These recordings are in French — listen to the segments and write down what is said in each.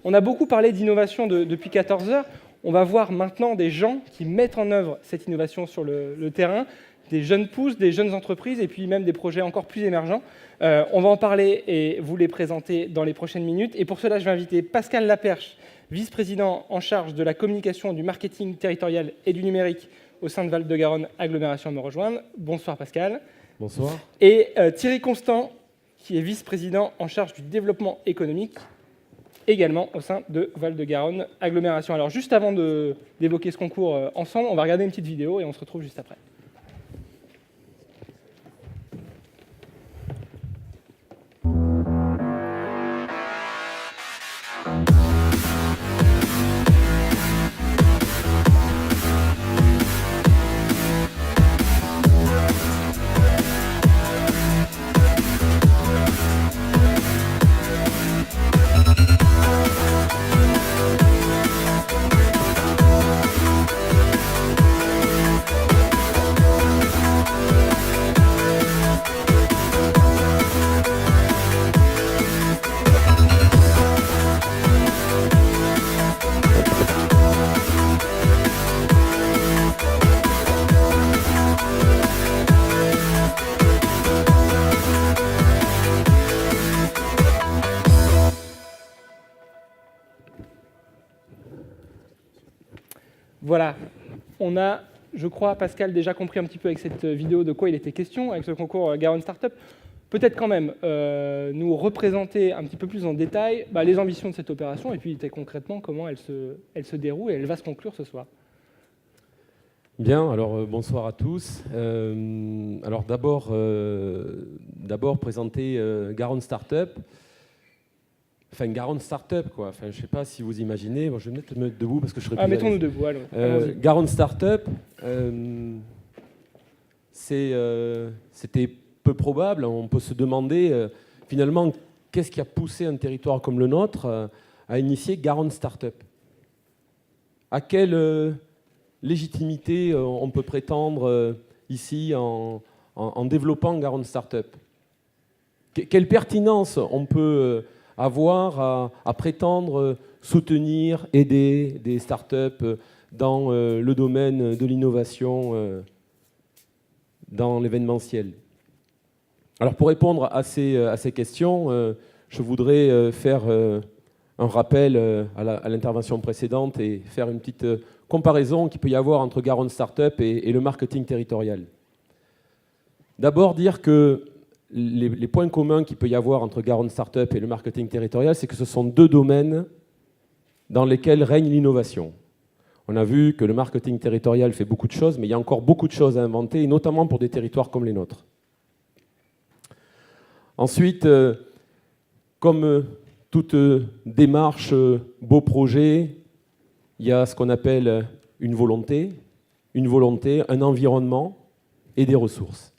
On a beaucoup parlé d'innovation depuis 14 heures. On va voir maintenant des gens qui mettent en œuvre cette innovation sur le terrain, des jeunes pousses, des jeunes entreprises et puis même des projets encore plus émergents. On va en parler et vous les présenter dans les prochaines minutes. Et pour cela, je vais inviter Pascal Laperche, vice-président en charge de la communication, du marketing territorial et du numérique au sein de Val-de-Garonne Agglomération, à me rejoindre. Bonsoir Pascal. Bonsoir. Et Thierry Constant, qui est vice-président en charge du développement économique, également au sein de Val-de-Garonne Agglomération. Alors juste avant d'évoquer ce concours ensemble, on va regarder une petite vidéo et on se retrouve juste après. Voilà, on a, je crois, Pascal, déjà compris un petit peu avec cette vidéo de quoi il était question, avec ce concours Garonne Startup. Peut-être quand même nous représenter un petit peu plus en détail les ambitions de cette opération et puis très concrètement comment elle se déroule et elle va se conclure ce soir. Bien, alors bonsoir à tous. Alors d'abord présenter Garonne Startup. Enfin, Garonne Startup, quoi. Enfin, je ne sais pas si vous imaginez. Bon, je vais me mettre debout parce que je serais plus mettons-nous debout, allons. Garonne Startup, c'était peu probable. On peut se demander, finalement, qu'est-ce qui a poussé un territoire comme le nôtre à initier Garonne Startup? À quelle légitimité on peut prétendre ici en développant Garonne Startup? Quelle pertinence on peut avoir à prétendre soutenir, aider des startups dans le domaine de l'innovation, dans l'événementiel. Alors pour répondre à ces questions, je voudrais faire un rappel à l'intervention précédente et faire une petite comparaison qu'il peut y avoir entre Garonne Startup et le marketing territorial. D'abord dire que les points communs qu'il peut y avoir entre Garonne Startup et le marketing territorial, c'est que ce sont deux domaines dans lesquels règne l'innovation. On a vu que le marketing territorial fait beaucoup de choses, mais il y a encore beaucoup de choses à inventer, et notamment pour des territoires comme les nôtres. Ensuite, comme toute démarche, beau projet, il y a ce qu'on appelle une volonté, un environnement et des ressources.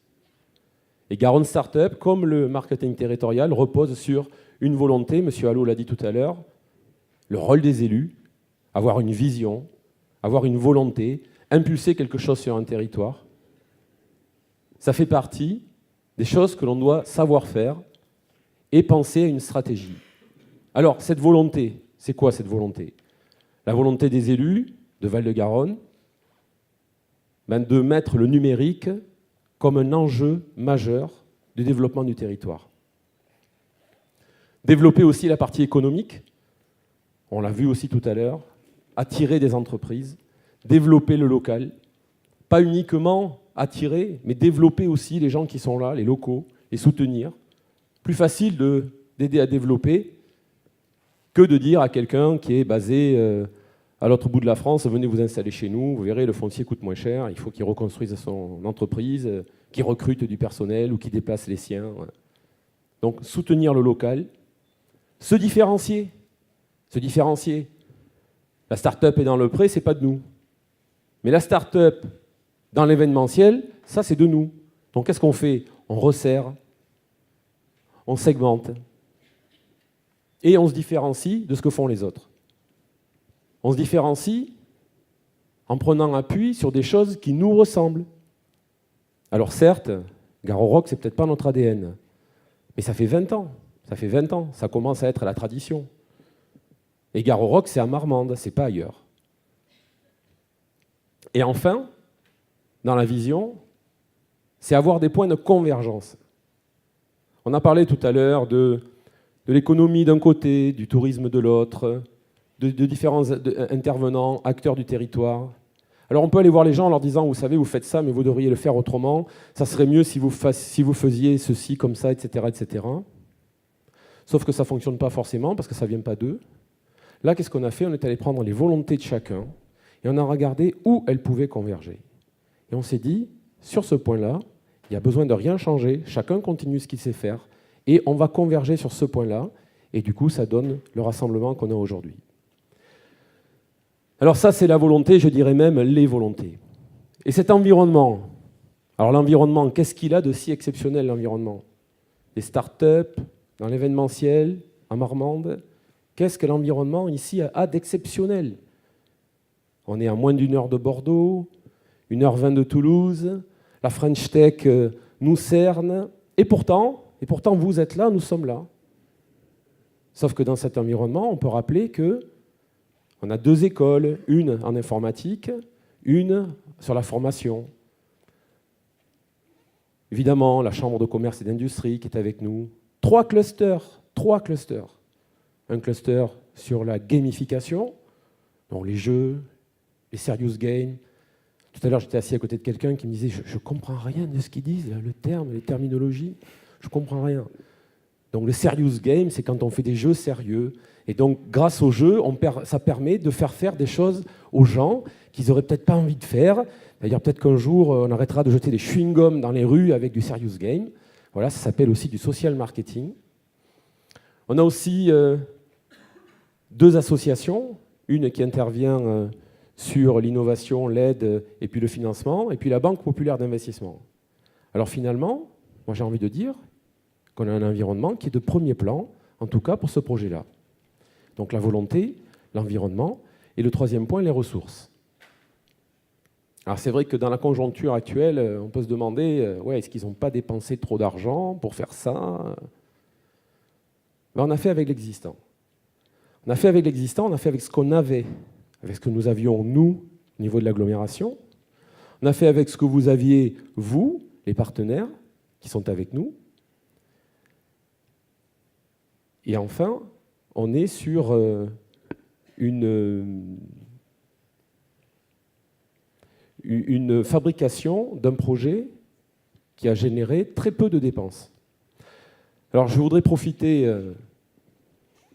Et Garonne Startup, comme le marketing territorial, repose sur une volonté, M. Allot l'a dit tout à l'heure, le rôle des élus, avoir une vision, avoir une volonté, impulser quelque chose sur un territoire. Ça fait partie des choses que l'on doit savoir faire et penser à une stratégie. Alors, cette volonté, c'est quoi cette volonté? La volonté des élus de Val-de-Garonne, de mettre le numérique comme un enjeu majeur du développement du territoire. Développer aussi la partie économique, on l'a vu aussi tout à l'heure, attirer des entreprises, développer le local, pas uniquement attirer, mais développer aussi les gens qui sont là, les locaux, les soutenir. Plus facile d'aider à développer que de dire à quelqu'un qui est basé à l'autre bout de la France, venez vous installer chez nous, vous verrez, le foncier coûte moins cher, il faut qu'il reconstruise son entreprise, qu'il recrute du personnel ou qu'il déplace les siens. Donc soutenir le local, se différencier. La start-up est dans le pré, c'est pas de nous. Mais la start-up dans l'événementiel, ça c'est de nous. Donc qu'est-ce qu'on fait? On resserre, on segmente et on se différencie de ce que font les autres. On se différencie en prenant appui sur des choses qui nous ressemblent. Alors certes, Garorock, c'est peut-être pas notre ADN, mais ça fait 20 ans. Ça commence à être la tradition. Et Gare au Roc, c'est à Marmande, c'est pas ailleurs. Et enfin, dans la vision, c'est avoir des points de convergence. On a parlé tout à l'heure de l'économie d'un côté, du tourisme de l'autre, de différents intervenants, acteurs du territoire. Alors on peut aller voir les gens en leur disant, vous savez, vous faites ça, mais vous devriez le faire autrement, ça serait mieux si vous faisiez ceci, comme ça, etc., etc. Sauf que ça ne fonctionne pas forcément, parce que ça ne vient pas d'eux. Là, qu'est-ce qu'on a fait? On est allé prendre les volontés de chacun, et on a regardé où elles pouvaient converger. Et on s'est dit, sur ce point-là, il n'y a besoin de rien changer, chacun continue ce qu'il sait faire, et on va converger sur ce point-là, et du coup, ça donne le rassemblement qu'on a aujourd'hui. Alors ça, c'est la volonté, je dirais même les volontés. Et cet environnement, alors l'environnement, qu'est-ce qu'il a de si exceptionnel, l'environnement? Les start-up, dans l'événementiel, à Marmande, qu'est-ce que l'environnement ici a d'exceptionnel? On est à moins d'une heure de Bordeaux, 1h20 de Toulouse, la French Tech nous cerne, et pourtant vous êtes là, nous sommes là. Sauf que dans cet environnement, on peut rappeler qu'on a 2 écoles, une en informatique, une sur la formation. Évidemment, la Chambre de commerce et d'industrie qui est avec nous. 3 clusters. Un cluster sur la gamification, donc les jeux, les serious games. Tout à l'heure, j'étais assis à côté de quelqu'un qui me disait « Je ne comprends rien de ce qu'ils disent, le terme, les terminologies, je ne comprends rien. » Donc le serious game, c'est quand on fait des jeux sérieux. Et donc, grâce aux jeux, ça permet de faire des choses aux gens qu'ils n'auraient peut-être pas envie de faire. D'ailleurs, peut-être qu'un jour, on arrêtera de jeter des chewing-gums dans les rues avec du serious game. Voilà, ça s'appelle aussi du social marketing. On a aussi 2 associations, une qui intervient sur l'innovation, l'aide et puis le financement, et puis la Banque populaire d'investissement. Alors finalement, moi j'ai envie de dire qu'on a un environnement qui est de premier plan, en tout cas pour ce projet-là. Donc la volonté, l'environnement, et le 3e point, les ressources. Alors c'est vrai que dans la conjoncture actuelle, on peut se demander, est-ce qu'ils n'ont pas dépensé trop d'argent pour faire ça? Mais on a fait avec l'existant. On a fait avec l'existant, on a fait avec ce qu'on avait, avec ce que nous avions, nous, au niveau de l'agglomération. On a fait avec ce que vous aviez, vous, les partenaires, qui sont avec nous. Et enfin, on est sur une fabrication d'un projet qui a généré très peu de dépenses. Alors je voudrais profiter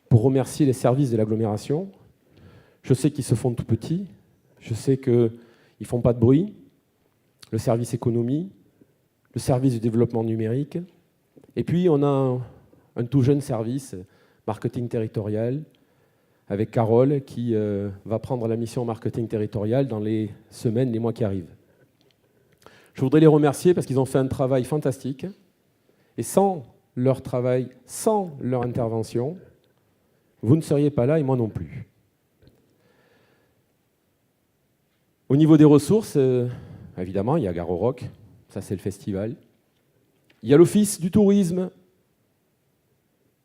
pour remercier les services de l'agglomération. Je sais qu'ils se font tout petits, je sais qu'ils ne font pas de bruit, le service économie, le service du développement numérique, et puis on a un tout jeune service, marketing territorial, avec Carole qui va prendre la mission marketing territorial dans les semaines, les mois qui arrivent. Je voudrais les remercier parce qu'ils ont fait un travail fantastique, et sans leur travail, sans leur intervention, vous ne seriez pas là et moi non plus. Au niveau des ressources, évidemment, il y a Gare au Roc, ça c'est le festival. Il y a l'Office du tourisme,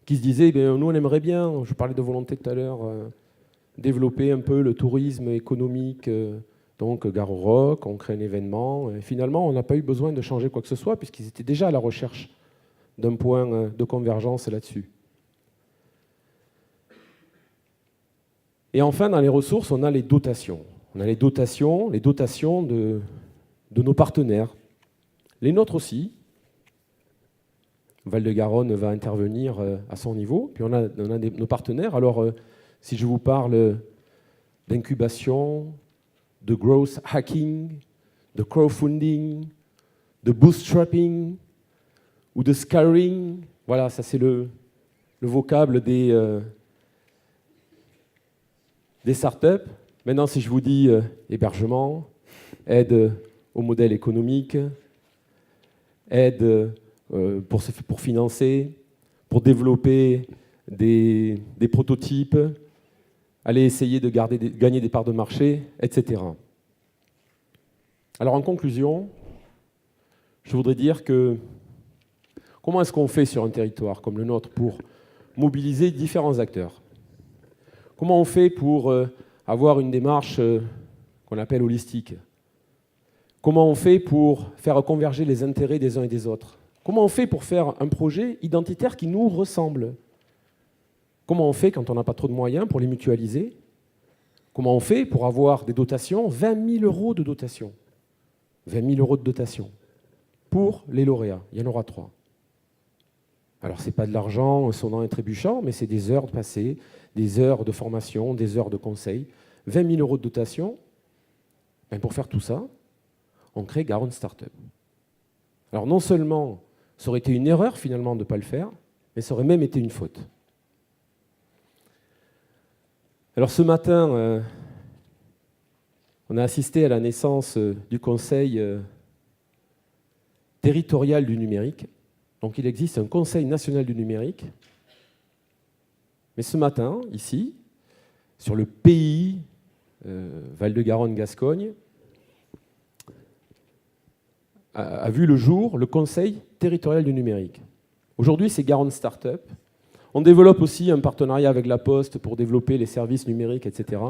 qui se disait, nous on aimerait bien, je parlais de volonté tout à l'heure, développer un peu le tourisme économique, donc Gare au Roc, on crée un événement. Et finalement, on n'a pas eu besoin de changer quoi que ce soit, puisqu'ils étaient déjà à la recherche d'un point de convergence là-dessus. Et enfin, dans les ressources, on a les dotations. On a les dotations de nos partenaires. Les nôtres aussi. Val-de-Garonne va intervenir à son niveau. Puis on a nos partenaires. Alors, si je vous parle d'incubation, de growth hacking, de crowdfunding, de bootstrapping ou de scaling, voilà, ça c'est le vocable des startups. Maintenant, si je vous dis hébergement, aide au modèle économique, aide pour financer, pour développer des prototypes, aller essayer de gagner des parts de marché, etc. Alors en conclusion, je voudrais dire que comment est-ce qu'on fait sur un territoire comme le nôtre pour mobiliser différents acteurs? Comment on fait pour avoir une démarche qu'on appelle holistique? Comment on fait pour faire converger les intérêts des uns et des autres? Comment on fait pour faire un projet identitaire qui nous ressemble? Comment on fait quand on n'a pas trop de moyens pour les mutualiser? Comment on fait pour avoir des dotations? 20 000 euros de dotation. 20 000 euros de dotation pour les lauréats. Il y en aura 3. Alors, ce n'est pas de l'argent sonnant et trébuchant, mais c'est des heures passées, des heures de formation, des heures de conseil. 20 000 euros de dotation. Ben, pour faire tout ça, on crée Garonne Startup. Alors, non seulement ça aurait été une erreur finalement de ne pas le faire, mais ça aurait même été une faute. Alors, ce matin, on a assisté à la naissance du Conseil territorial du numérique. Donc il existe un Conseil national du numérique. Mais ce matin, ici, sur le pays Val-de-Garonne-Gascogne, a vu le jour le Conseil territorial du numérique. Aujourd'hui, c'est Garonne Startup. On développe aussi un partenariat avec la Poste pour développer les services numériques, etc.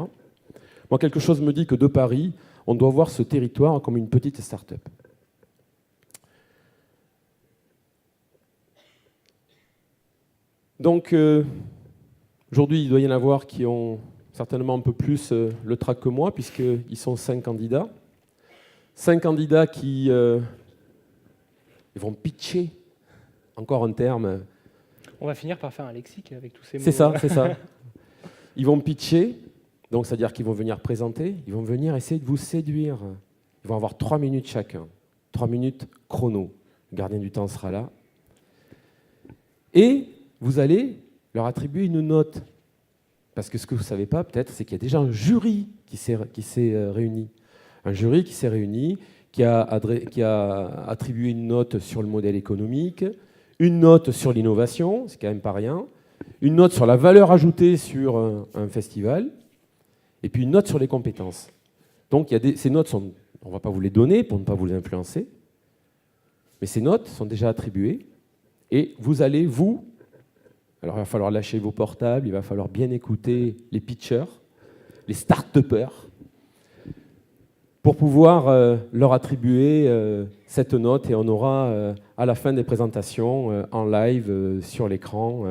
Moi, quelque chose me dit que de Paris, on doit voir ce territoire comme une petite start-up. Donc, aujourd'hui, il doit y en avoir qui ont certainement un peu plus le trac que moi, puisqu'ils sont 5 candidats. 5 candidats qui vont pitcher, encore un terme. On va finir par faire un lexique avec tous ces mots. C'est ça, c'est ça. Ils vont pitcher, donc c'est-à-dire qu'ils vont venir présenter, ils vont venir essayer de vous séduire. Ils vont avoir 3 minutes chacun, 3 minutes chrono. Le gardien du temps sera là. Et vous allez leur attribuer une note. Parce que ce que vous ne savez pas, peut-être, c'est qu'il y a déjà un jury qui s'est réuni. Un jury qui s'est réuni, qui a attribué une note sur le modèle économique, une note sur l'innovation, c'est quand même pas rien, une note sur la valeur ajoutée sur un festival, et puis une note sur les compétences. Donc ces notes, on ne va pas vous les donner pour ne pas vous les influencer, mais ces notes sont déjà attribuées, et vous allez, alors il va falloir lâcher vos portables, il va falloir bien écouter les pitchers, les start-upers, pour pouvoir leur attribuer cette note, et on aura à la fin des présentations en live sur l'écran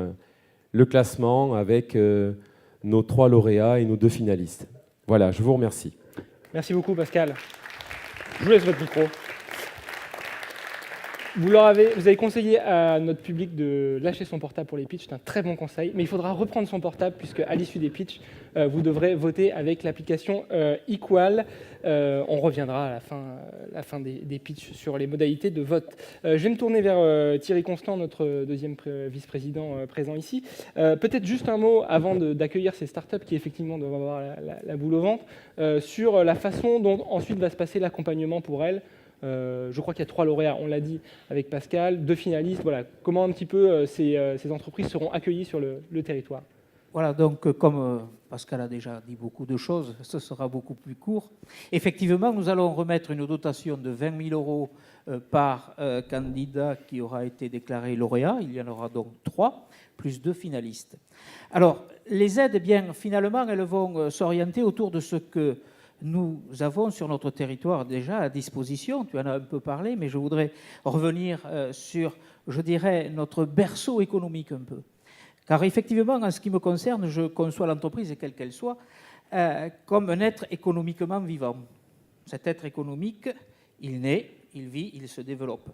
le classement avec nos 3 lauréats et nos 2 finalistes. Voilà, je vous remercie. Merci beaucoup Pascal. Je vous laisse votre micro. Vous avez conseillé à notre public de lâcher son portable pour les pitchs, c'est un très bon conseil, mais il faudra reprendre son portable puisque à l'issue des pitchs, vous devrez voter avec l'application Equal. On reviendra à la fin des pitchs sur les modalités de vote. Je vais me tourner vers Thierry Constant, notre deuxième vice-président présent ici. Peut-être juste un mot avant d'accueillir ces startups qui effectivement doivent avoir la boule au ventre, sur la façon dont ensuite va se passer l'accompagnement pour elles. Je crois qu'il y a 3 lauréats, on l'a dit avec Pascal, 2 finalistes. Voilà, comment un petit peu ces entreprises seront accueillies sur le territoire. Voilà, donc comme Pascal a déjà dit beaucoup de choses, ce sera beaucoup plus court. Effectivement, nous allons remettre une dotation de 20 000 euros par candidat qui aura été déclaré lauréat. Il y en aura donc 3, plus 2 finalistes. Alors, les aides, eh bien, finalement, elles vont s'orienter autour de ce que nous avons sur notre territoire déjà à disposition. Tu en as un peu parlé, mais je voudrais revenir sur, je dirais, notre berceau économique un peu. Car effectivement, en ce qui me concerne, je conçois l'entreprise, quelle qu'elle soit, comme un être économiquement vivant. Cet être économique, il naît, il vit, il se développe.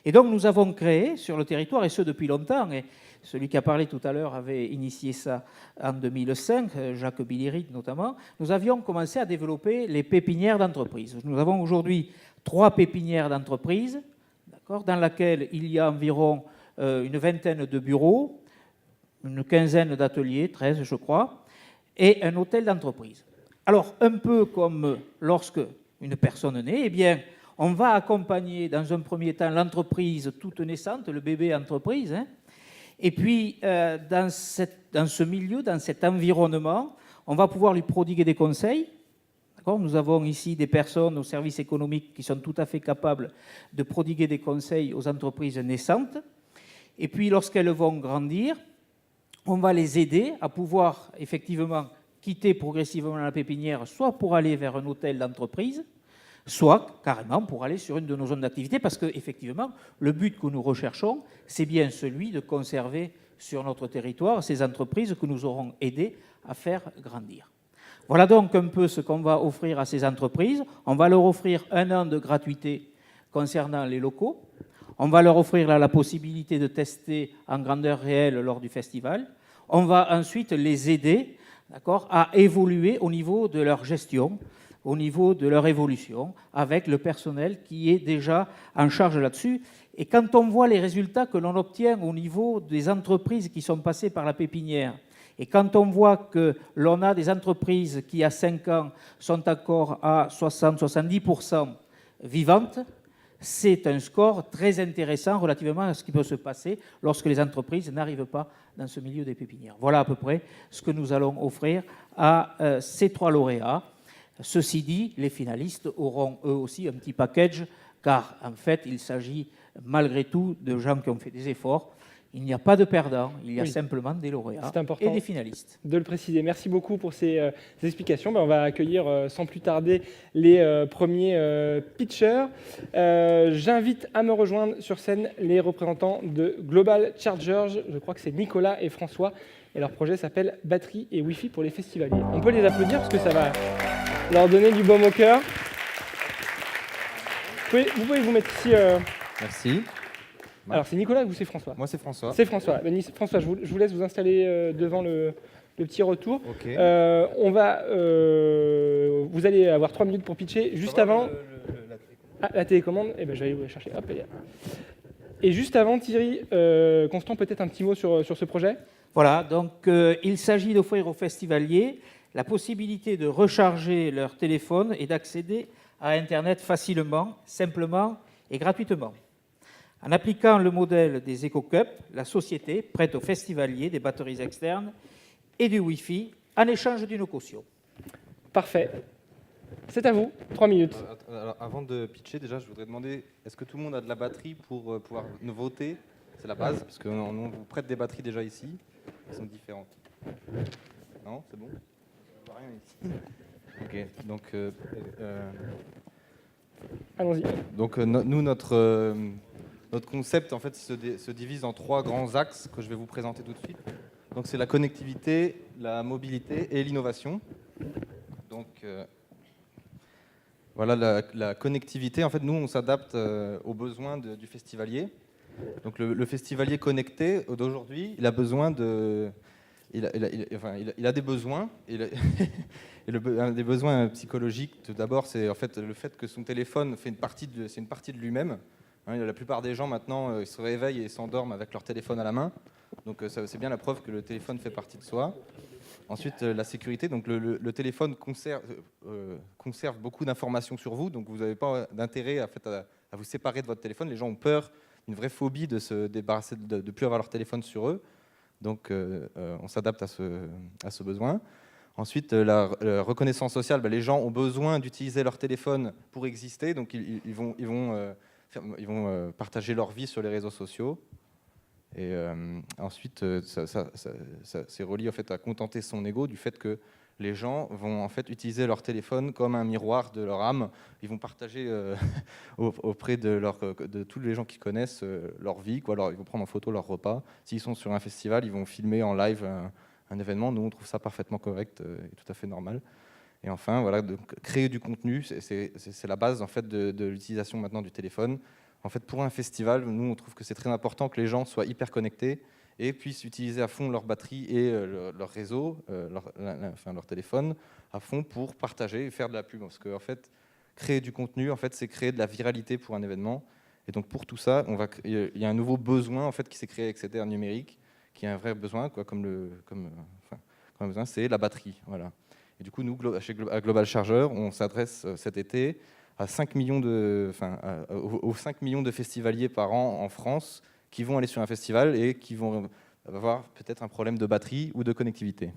Et donc nous avons créé sur le territoire, et ce depuis longtemps, et celui qui a parlé tout à l'heure avait initié ça en 2005, Jacques Bilirid notamment, nous avions commencé à développer les pépinières d'entreprise. Nous avons aujourd'hui 3 pépinières d'entreprise, dans lesquelles il y a environ une vingtaine de bureaux, une quinzaine d'ateliers, 13 je crois, et un hôtel d'entreprise. Alors, un peu comme lorsque une personne naît, eh bien, on va accompagner dans un premier temps l'entreprise toute naissante, le bébé entreprise, hein, et puis dans ce milieu, dans cet environnement, on va pouvoir lui prodiguer des conseils. Nous avons ici des personnes au service économique qui sont tout à fait capables de prodiguer des conseils aux entreprises naissantes. Et puis, lorsqu'elles vont grandir, on va les aider à pouvoir effectivement quitter progressivement la pépinière, soit pour aller vers un hôtel d'entreprise, soit carrément pour aller sur une de nos zones d'activité, parce qu'effectivement, le but que nous recherchons, c'est bien celui de conserver sur notre territoire ces entreprises que nous aurons aidées à faire grandir. Voilà donc un peu ce qu'on va offrir à ces entreprises. On va leur offrir 1 an de gratuité concernant les locaux. On va leur offrir la possibilité de tester en grandeur réelle lors du festival. On va ensuite les aider, à évoluer au niveau de leur gestion, au niveau de leur évolution, avec le personnel qui est déjà en charge là-dessus. Et quand on voit les résultats que l'on obtient au niveau des entreprises qui sont passées par la pépinière, et quand on voit que l'on a des entreprises qui, à 5 ans, sont encore à 60-70% vivantes, c'est un score très intéressant relativement à ce qui peut se passer lorsque les entreprises n'arrivent pas dans ce milieu des pépinières. Voilà à peu près ce que nous allons offrir à ces 3 lauréats. Ceci dit, les finalistes auront eux aussi un petit package, car en fait, il s'agit malgré tout de gens qui ont fait des efforts. Il n'y a pas de perdants, il y a simplement des lauréats et des finalistes. De le préciser. Merci beaucoup pour ces explications. On va accueillir sans plus tarder les premiers pitchers. J'invite à me rejoindre sur scène les représentants de Global Chargers. Je crois que c'est Nicolas et François. Et leur projet s'appelle Batterie et Wi-Fi pour les festivaliers. On peut les applaudir parce que ça va leur donner du baume au cœur. Vous pouvez vous mettre ici. Merci. Alors, c'est Nicolas ou c'est François? Moi, c'est François. C'est François. François, je vous laisse vous installer devant le petit retour. Okay. Vous allez avoir 3 minutes pour pitcher. Juste avant... la télécommande. Eh ben, je vais aller vous la chercher. Hop, et juste avant, Thierry, Constant, peut-être un petit mot sur ce projet? Voilà, donc il s'agit d'offrir aux festivaliers la possibilité de recharger leur téléphone et d'accéder à Internet facilement, simplement et gratuitement. En appliquant le modèle des EcoCup, la société prête aux festivaliers des batteries externes et du Wi-Fi en échange d'une caution. Parfait. C'est à vous, 3 minutes. Alors, avant de pitcher, déjà, je voudrais demander, est-ce que tout le monde a de la batterie pour pouvoir nous voter? C'est la base, parce qu'on vous prête des batteries déjà ici. Elles sont différentes. Non, c'est bon? Je vois rien ici. Ok, donc... Allons-y. Donc, nous, notre concept, en fait, se divise en 3 grands axes que je vais vous présenter tout de suite. Donc, c'est la connectivité, la mobilité et l'innovation. Donc, voilà, la connectivité, en fait, nous, on s'adapte aux besoins du festivalier. Donc, le festivalier connecté d'aujourd'hui, il a besoin de... Il a des besoins. Un des besoins psychologiques, tout d'abord, c'est en fait le fait que son téléphone fait c'est une partie de lui-même. La plupart des gens, maintenant, ils se réveillent et s'endorment avec leur téléphone à la main. Donc, c'est bien la preuve que le téléphone fait partie de soi. Ensuite, la sécurité. Donc, le téléphone conserve beaucoup d'informations sur vous. Donc, vous n'avez pas d'intérêt à vous séparer de votre téléphone. Les gens ont peur, une vraie phobie de se débarrasser, de ne plus avoir leur téléphone sur eux. Donc, on s'adapte à ce besoin. Ensuite, la reconnaissance sociale. Les gens ont besoin d'utiliser leur téléphone pour exister. Donc, ils vont partager leur vie sur les réseaux sociaux. Et ensuite, c'est relié en fait, à contenter son ego du fait que les gens vont en fait, utiliser leur téléphone comme un miroir de leur âme. Ils vont partager auprès de tous les gens qu'ils connaissent leur vie. Alors, ils vont prendre en photo leur repas. S'ils sont sur un festival, ils vont filmer en live un événement. Nous, on trouve ça parfaitement correct et tout à fait normal. Et enfin, voilà, de créer du contenu, c'est la base en fait, de l'utilisation maintenant du téléphone. En fait, pour un festival, nous, on trouve que c'est très important que les gens soient hyper connectés et puissent utiliser à fond leur batterie et leur réseau, leur téléphone, à fond pour partager et faire de la pub. Parce que, en fait, créer du contenu, en fait, c'est créer de la viralité pour un événement. Et donc, pour tout ça, il y a un nouveau besoin en fait, qui s'est créé avec cette ère numérique, qui est un vrai besoin, quoi, un besoin, c'est la batterie. Voilà. Et du coup, nous, à Global Charger, on s'adresse cet été à 5 millions aux 5 millions de festivaliers par an en France qui vont aller sur un festival et qui vont avoir peut-être un problème de batterie ou de connectivité.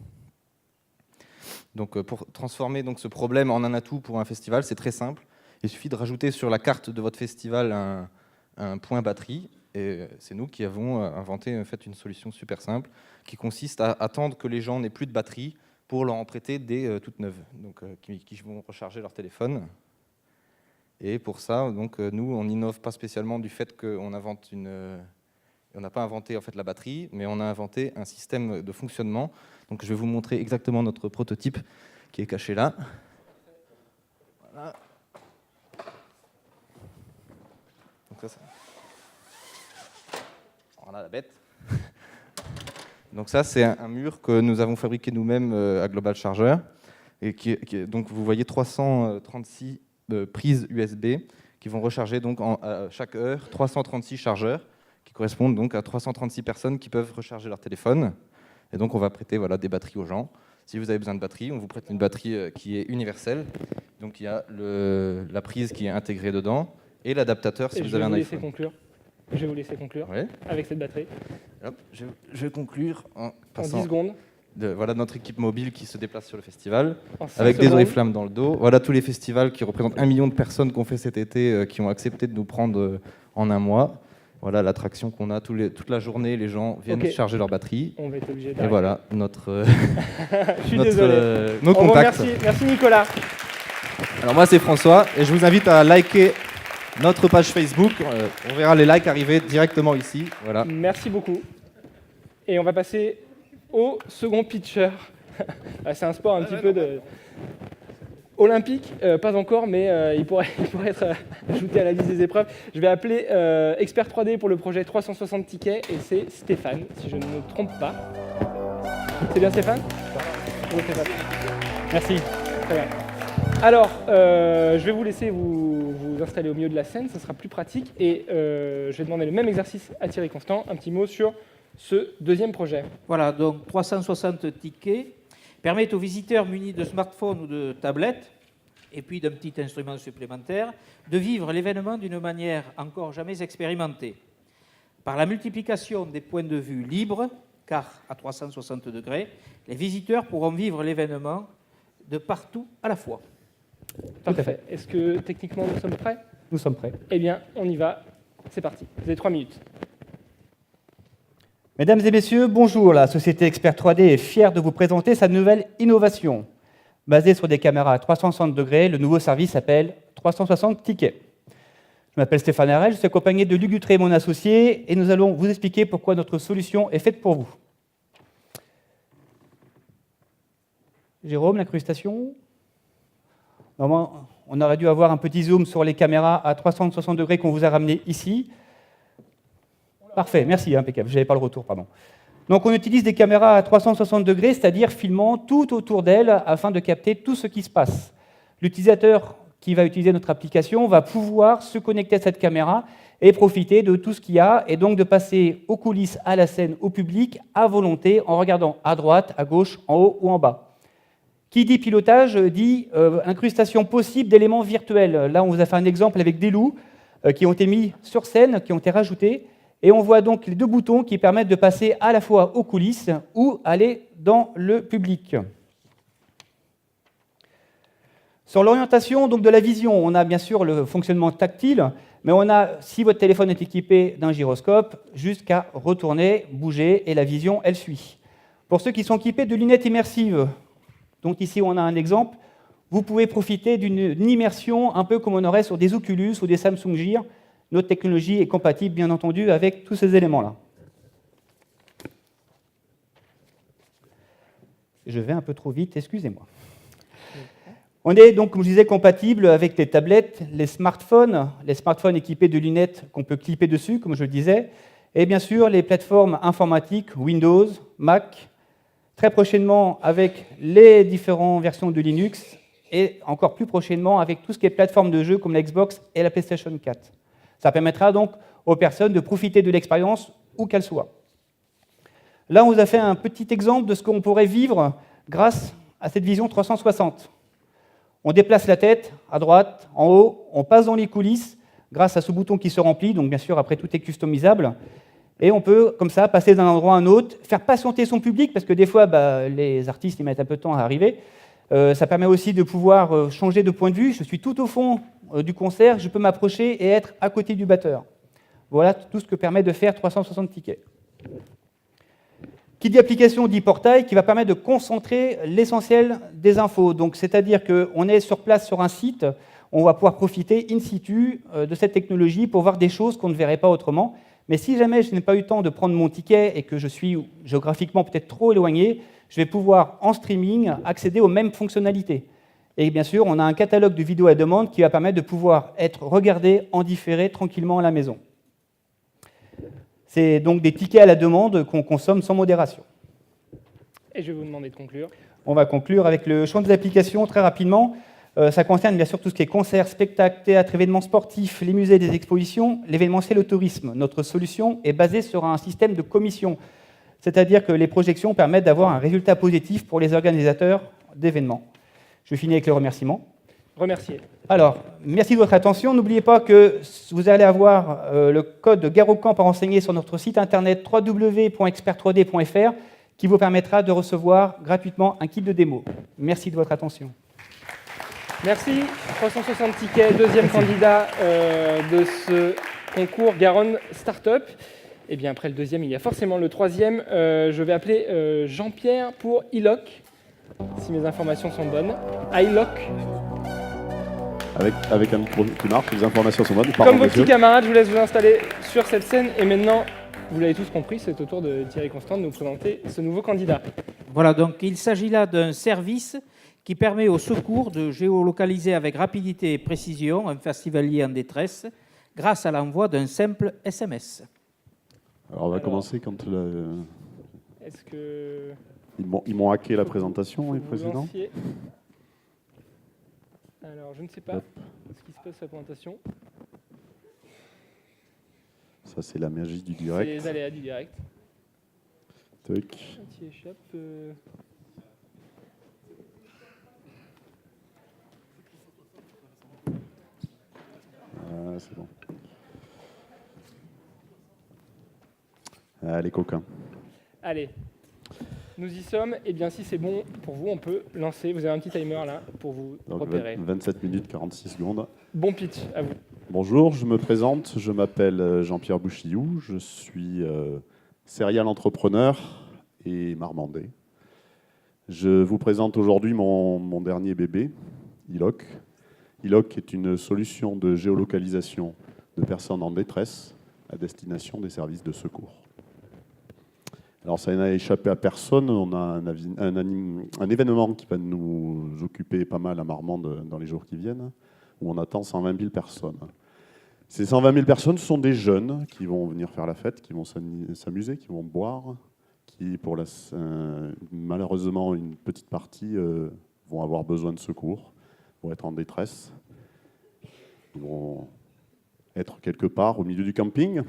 Donc, pour transformer donc, ce problème en un atout pour un festival, c'est très simple. Il suffit de rajouter sur la carte de votre festival un point batterie. Et c'est nous qui avons inventé en fait, une solution super simple qui consiste à attendre que les gens n'aient plus de batterie pour leur en prêter des toutes neuves, donc, qui vont recharger leur téléphone. Et pour ça, donc, nous, on n'innove pas spécialement du fait qu'on invente on n'a pas inventé en fait, la batterie, mais on a inventé un système de fonctionnement. Donc, je vais vous montrer exactement notre prototype qui est caché là. Voilà. Donc ça. Voilà la bête. Donc ça, c'est un mur que nous avons fabriqué nous-mêmes à Global Charger. Et donc vous voyez 336 prises USB qui vont recharger donc à chaque heure 336 chargeurs qui correspondent donc à 336 personnes qui peuvent recharger leur téléphone. Et donc on va prêter voilà, des batteries aux gens. Si vous avez besoin de batterie, on vous prête une batterie qui est universelle. Donc il y a la prise qui est intégrée dedans et l'adaptateur si vous avez un iPhone. Je vais vous laisser conclure avec cette batterie. Hop, je vais conclure en passant 10 secondes. Voilà notre équipe mobile qui se déplace sur le festival secondes. avec des oriflammes dans le dos. Voilà tous les festivals qui représentent 1 million de personnes qu'on fait cet été qui ont accepté de nous prendre en un mois. Voilà l'attraction qu'on a toute la journée. Les gens viennent charger leur batterie. On va être obligé d'arrêter. Et voilà notre. Je suis désolé. Nos contacts. Merci Nicolas. Alors moi c'est François et je vous invite à liker notre page Facebook. On verra les likes arriver directement ici. Voilà. Merci beaucoup. Et on va passer au second pitcher. C'est un sport un petit peu olympique, pas encore, mais il pourrait être ajouté à la liste des épreuves. Je vais appeler Expert 3D pour le projet 360 tickets, et c'est Stéphane, si je ne me trompe pas. C'est bien Stéphane ? Oui, Stéphane. Merci. Très bien. Alors, je vais vous laisser vous installer au milieu de la scène, ça sera plus pratique, et je vais demander le même exercice à Thierry Constant, un petit mot sur ce deuxième projet. Voilà, donc 360 tickets permettent aux visiteurs munis de smartphones ou de tablettes, et puis d'un petit instrument supplémentaire, de vivre l'événement d'une manière encore jamais expérimentée. Par la multiplication des points de vue libres, car à 360 degrés, les visiteurs pourront vivre l'événement de partout à la fois. Parfait. Est-ce que techniquement nous sommes prêts ? Nous sommes prêts. Eh bien, on y va. C'est parti. Vous avez 3 minutes. Mesdames et messieurs, bonjour. La société Expert 3D est fière de vous présenter sa nouvelle innovation. Basée sur des caméras à 360 degrés, le nouveau service s'appelle 360 tickets. Je m'appelle Stéphane Harel, je suis accompagné de Luc Dutré, mon associé, et nous allons vous expliquer pourquoi notre solution est faite pour vous. Jérôme, l'incrustation ? Normalement, on aurait dû avoir un petit zoom sur les caméras à 360 degrés qu'on vous a ramenées ici. Parfait, merci, impeccable, je n'avais pas le retour, pardon. Donc on utilise des caméras à 360 degrés, c'est-à-dire filmant tout autour d'elle afin de capter tout ce qui se passe. L'utilisateur qui va utiliser notre application va pouvoir se connecter à cette caméra et profiter de tout ce qu'il y a, et donc de passer aux coulisses, à la scène, au public, à volonté, en regardant à droite, à gauche, en haut ou en bas. Qui dit pilotage dit incrustation possible d'éléments virtuels. Là, on vous a fait un exemple avec des loups qui ont été mis sur scène, qui ont été rajoutés. Et on voit donc les 2 boutons qui permettent de passer à la fois aux coulisses ou aller dans le public. Sur l'orientation donc, de la vision, on a bien sûr le fonctionnement tactile, mais on a, si votre téléphone est équipé d'un gyroscope, jusqu'à retourner, bouger, et la vision, elle suit. Pour ceux qui sont équipés de lunettes immersives, donc ici on a un exemple, vous pouvez profiter d'une immersion un peu comme on aurait sur des Oculus ou des Samsung Gear. Notre technologie est compatible, bien entendu, avec tous ces éléments-là. Je vais un peu trop vite, excusez-moi. On est donc, comme je disais, compatible avec les tablettes, les smartphones équipés de lunettes qu'on peut clipper dessus, comme je le disais, et bien sûr les plateformes informatiques Windows, Mac, très prochainement avec les différentes versions de Linux, et encore plus prochainement avec tout ce qui est plateforme de jeux comme la Xbox et la PlayStation 4. Ça permettra donc aux personnes de profiter de l'expérience où qu'elle soit. Là, on vous a fait un petit exemple de ce qu'on pourrait vivre grâce à cette vision 360. On déplace la tête à droite, en haut, on passe dans les coulisses grâce à ce bouton qui se remplit, donc bien sûr, après, tout est customisable. Et on peut, comme ça, passer d'un endroit à un autre, faire patienter son public, parce que des fois, les artistes ils mettent un peu de temps à arriver. Ça permet aussi de pouvoir changer de point de vue. Je suis tout au fond du concert, je peux m'approcher et être à côté du batteur. Voilà tout ce que permet de faire 360 tickets. Qui dit application dit portail, qui va permettre de concentrer l'essentiel des infos. Donc, c'est-à-dire qu'on est sur place sur un site, on va pouvoir profiter in situ de cette technologie pour voir des choses qu'on ne verrait pas autrement. Mais si jamais je n'ai pas eu le temps de prendre mon ticket et que je suis géographiquement peut-être trop éloigné, je vais pouvoir, en streaming, accéder aux mêmes fonctionnalités. Et bien sûr, on a un catalogue de vidéos à demande qui va permettre de pouvoir être regardé en différé tranquillement à la maison. C'est donc des tickets à la demande qu'on consomme sans modération. Et je vais vous demander de conclure. On va conclure avec le champ des applications très rapidement. Ça concerne bien sûr tout ce qui est concerts, spectacles, théâtres, événements sportifs, les musées, des expositions, l'événementiel, le tourisme. Notre solution est basée sur un système de commission, c'est-à-dire que les projections permettent d'avoir un résultat positif pour les organisateurs d'événements. Je finis avec les remerciements. Remercier. Alors, merci de votre attention. N'oubliez pas que vous allez avoir le code GaroCamp à renseigner sur notre site internet www.expert3d.fr qui vous permettra de recevoir gratuitement un kit de démo. Merci de votre attention. Merci. 360 tickets, deuxième candidat de ce concours Garonne Startup. Et bien après le deuxième, il y a forcément le troisième. Je vais appeler Jean-Pierre pour iLock, si mes informations sont bonnes. iLock. Avec un micro qui marche, les informations sont bonnes. Comme vos petits camarades, je vous laisse vous installer sur cette scène. Et maintenant, vous l'avez tous compris, c'est au tour de Thierry Constant de nous présenter ce nouveau candidat. Voilà, donc il s'agit là d'un service qui permet au secours de géolocaliser avec rapidité et précision un festivalier en détresse grâce à l'envoi d'un simple SMS. Alors on va commencer quand Est-ce que ils m'ont hacké la présentation, les vous présidents. lanciez... Alors, je ne sais pas ce qui se passe à la présentation. Ça, c'est la magie du C'est direct. les aléas du direct. Tac. Qui échappe. C'est bon. Ah, les coquins. Allez, nous y sommes. Et bien, si c'est bon pour vous, on peut lancer. Vous avez un petit timer là pour vous Donc, repérer. 27 minutes 46 secondes. Bon pitch, à vous. Bonjour, je me présente. Je m'appelle Jean-Pierre Bouchillou. Je suis serial entrepreneur et marmandais. Je vous présente aujourd'hui mon dernier bébé, iLock. iLock est une solution de géolocalisation de personnes en détresse à destination des services de secours. Alors ça n'a échappé à personne, on a un événement qui va nous occuper pas mal à Marmande dans les jours qui viennent, où on attend 120 000 personnes. Ces 120 000 personnes sont des jeunes qui vont venir faire la fête, qui vont s'amuser, qui vont boire, qui, malheureusement, une petite partie vont avoir besoin de secours, vont être en détresse, ils vont être quelque part au milieu du camping.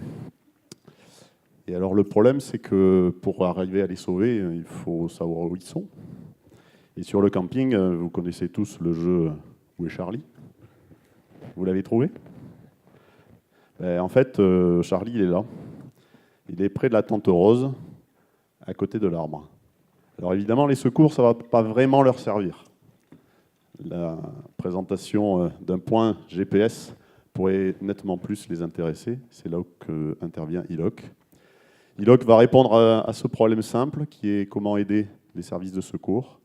Et alors le problème, c'est que pour arriver à les sauver, il faut savoir où ils sont. Et sur le camping, vous connaissez tous le jeu Où est Charlie? Vous l'avez trouvé? En fait, Charlie, il est là. Il est près de la tente rose, à côté de l'arbre. Alors évidemment, les secours, ça ne va pas vraiment leur servir. La présentation d'un point GPS pourrait nettement plus les intéresser. C'est là qu'intervient iLock. iLock va répondre à ce problème simple qui est comment aider les services de secours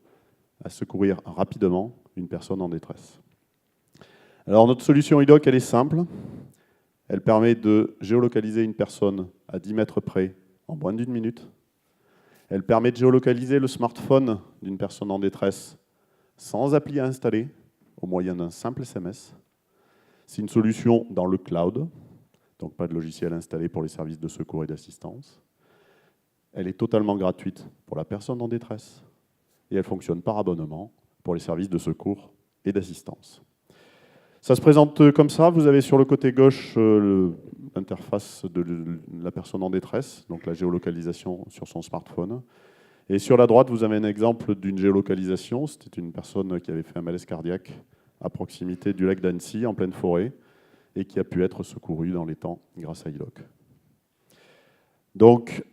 à secourir rapidement une personne en détresse. Alors notre solution iLock, elle est simple. Elle permet de géolocaliser une personne à 10 mètres près en moins d'une minute. Elle permet de géolocaliser le smartphone d'une personne en détresse sans appli à installer au moyen d'un simple SMS. C'est une solution dans le cloud, donc pas de logiciel installé pour les services de secours et d'assistance. Elle est totalement gratuite pour la personne en détresse et elle fonctionne par abonnement pour les services de secours et d'assistance. Ça se présente comme ça. Vous avez sur le côté gauche l'interface de la personne en détresse, donc la géolocalisation sur son smartphone. Et sur la droite, vous avez un exemple d'une géolocalisation. C'était une personne qui avait fait un malaise cardiaque à proximité du lac d'Annecy, en pleine forêt, et qui a pu être secourue dans les temps grâce à iLock. Donc,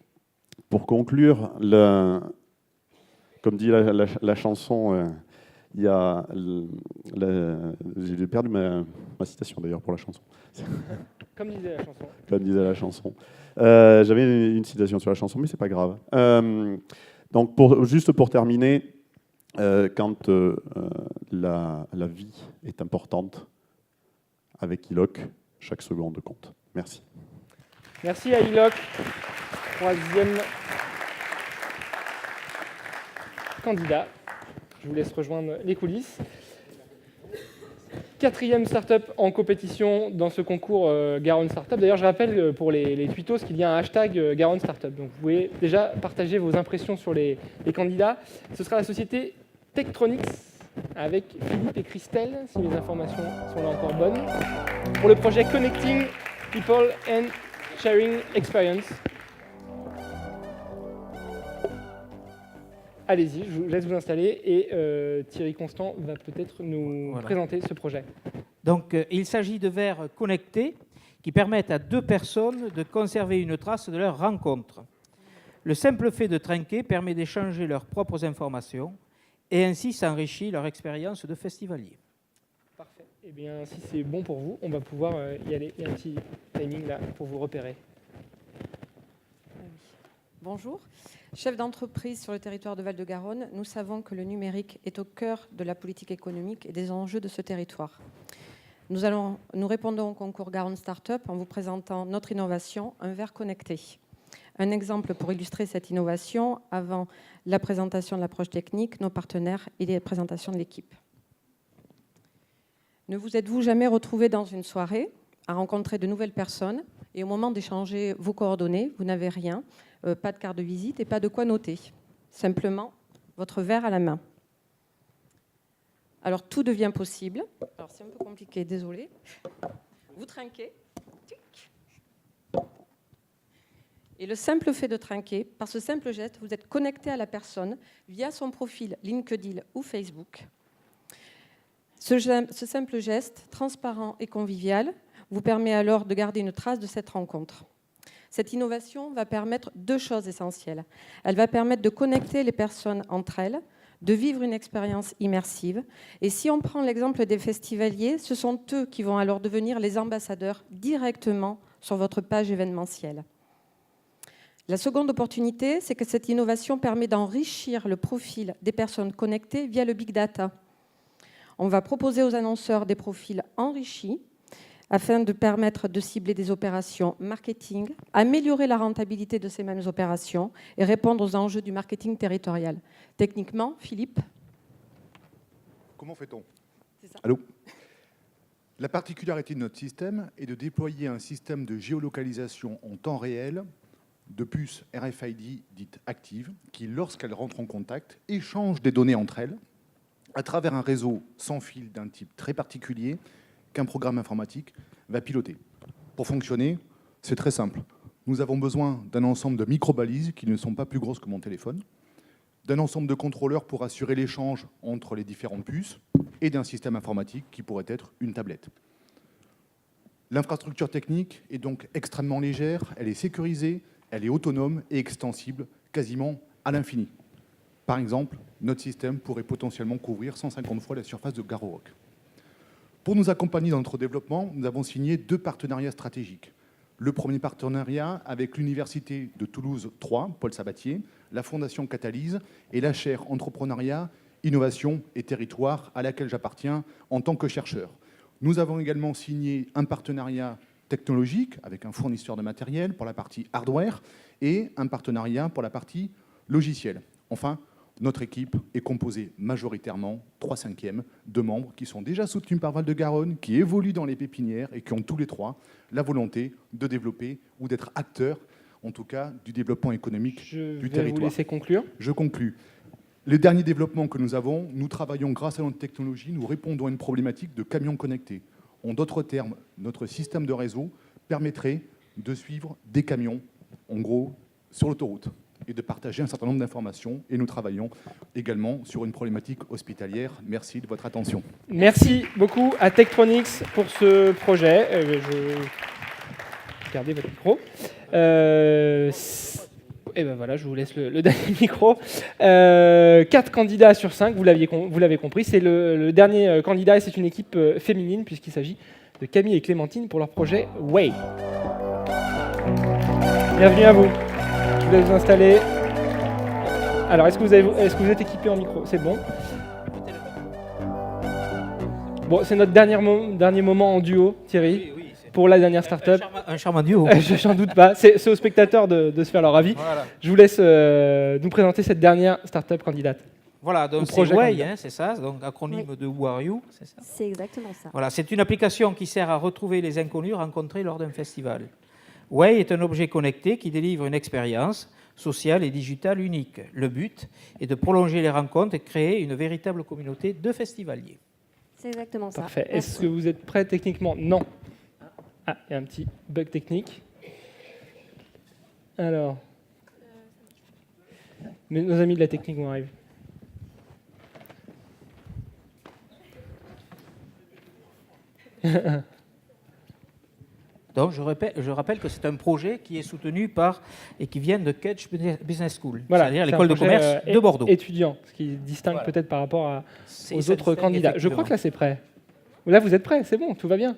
pour conclure, comme dit la chanson, Il y a j'ai perdu ma citation d'ailleurs pour la chanson. Comme disait la chanson. Comme disait la chanson. J'avais une citation sur la chanson, mais c'est pas grave. Donc juste pour terminer, quand la vie est importante, avec ILOC, chaque seconde compte. Merci. Merci à ILOC, troisième candidat. Je vous laisse rejoindre les coulisses. Quatrième start-up en compétition dans ce concours Garonne Startup. D'ailleurs, je rappelle pour les tweetos qu'il y a un hashtag Garonne Startup. Donc, vous pouvez déjà partager vos impressions sur les candidats. Ce sera la société Tektronix avec Philippe et Christelle, si mes informations sont là encore bonnes, pour le projet Connecting People and Sharing Experience. Allez-y, je vous laisse vous installer et Thierry Constant va peut-être nous présenter ce projet. Donc, il s'agit de verres connectés qui permettent à deux personnes de conserver une trace de leur rencontre. Le simple fait de trinquer permet d'échanger leurs propres informations et ainsi s'enrichit leur expérience de festivalier. Parfait. Eh bien, si c'est bon pour vous, on va pouvoir y aller. Il y a un petit timing là pour vous repérer. Bonjour. Chef d'entreprise sur le territoire de Val-de-Garonne, nous savons que le numérique est au cœur de la politique économique et des enjeux de ce territoire. Nous répondons au concours Garonne Startup en vous présentant notre innovation, un verre connecté. Un exemple pour illustrer cette innovation avant la présentation de l'approche technique, nos partenaires et les présentations de l'équipe. Ne vous êtes-vous jamais retrouvé dans une soirée à rencontrer de nouvelles personnes et au moment d'échanger vos coordonnées, vous n'avez rien, pas de carte de visite et pas de quoi noter. Simplement, votre verre à la main. Alors, tout devient possible. Alors, c'est un peu compliqué, désolé. Vous trinquez. Et le simple fait de trinquer, par ce simple geste, vous êtes connecté à la personne via son profil LinkedIn ou Facebook. Ce simple geste, transparent et convivial, vous permet alors de garder une trace de cette rencontre. Cette innovation va permettre deux choses essentielles. Elle va permettre de connecter les personnes entre elles, de vivre une expérience immersive. Et si on prend l'exemple des festivaliers, ce sont eux qui vont alors devenir les ambassadeurs directement sur votre page événementielle. La seconde opportunité, c'est que cette innovation permet d'enrichir le profil des personnes connectées via le big data. On va proposer aux annonceurs des profils enrichis afin de permettre de cibler des opérations marketing, améliorer la rentabilité de ces mêmes opérations et répondre aux enjeux du marketing territorial. Techniquement, Philippe ? Comment fait-on ? C'est ça. Allô ? La particularité de notre système est de déployer un système de géolocalisation en temps réel de puces RFID dites actives qui, lorsqu'elles rentrent en contact, échangent des données entre elles à travers un réseau sans fil d'un type très particulier qu'un programme informatique va piloter. Pour fonctionner, c'est très simple. Nous avons besoin d'un ensemble de micro-balises qui ne sont pas plus grosses que mon téléphone, d'un ensemble de contrôleurs pour assurer l'échange entre les différentes puces et d'un système informatique qui pourrait être une tablette. L'infrastructure technique est donc extrêmement légère, elle est sécurisée, elle est autonome et extensible quasiment à l'infini. Par exemple, notre système pourrait potentiellement couvrir 150 fois la surface de Garorock. Pour nous accompagner dans notre développement, nous avons signé 2 partenariats stratégiques. Le premier partenariat avec l'Université de Toulouse 3, Paul Sabatier, la Fondation Catalyse et la chaire Entrepreneuriat, Innovation et Territoire à laquelle j'appartiens en tant que chercheur. Nous avons également signé un partenariat technologique avec un fournisseur de matériel pour la partie hardware et un partenariat pour la partie logiciel. Enfin, notre équipe est composée majoritairement, 3/5, de membres qui sont déjà soutenus par Val-de-Garonne, qui évoluent dans les pépinières et qui ont tous les 3 la volonté de développer ou d'être acteurs, en tout cas, du développement économique du territoire. Je vais vous laisser conclure. Je conclus. Les derniers développements que nous avons, nous travaillons grâce à notre technologie, nous répondons à une problématique de camions connectés. En d'autres termes, notre système de réseau permettrait de suivre des camions, en gros, sur l'autoroute, et de partager un certain nombre d'informations. Et nous travaillons également sur une problématique hospitalière. Merci de votre attention. Merci beaucoup à Tektronix pour ce projet. Gardez votre micro. Et ben voilà, je vous laisse le dernier micro. 4 candidats sur 5, vous l'avez compris. C'est le dernier candidat et c'est une équipe féminine puisqu'il s'agit de Camille et Clémentine pour leur projet Way. Bienvenue à vous. Je vous laisse vous installer. Alors, est-ce que vous êtes équipé en micro? C'est bon. Bon, c'est notre dernier moment en duo, Thierry, pour la dernière start-up. Un charmant duo. J'en doute pas. C'est aux spectateurs de se faire leur avis. Voilà. Je vous laisse nous présenter cette dernière start-up candidate. Voilà, donc c'est projet Way, candidat. c'est ça, donc acronyme Oui. de Who Are You, c'est ça. C'est exactement ça. Voilà, c'est une application qui sert à retrouver les inconnus rencontrés lors d'un festival. Way est un objet connecté qui délivre une expérience sociale et digitale unique. Le but est de prolonger les rencontres et de créer une véritable communauté de festivaliers. C'est exactement ça. Parfait. Merci. Est-ce que vous êtes prêts techniquement? Non. Ah, il y a un petit bug technique. Alors. Mais nos amis de la technique vont arriver. Donc, je rappelle que c'est un projet qui est soutenu par et qui vient de Kedge Business School, Voilà, c'est-à-dire c'est l'école un de projet, commerce de Bordeaux. Étudiant, ce qui distingue Voilà. peut-être par rapport C'est- aux ça autres distingue candidats. Je crois que là, c'est prêt. Là, vous êtes prêts, c'est bon, tout va bien.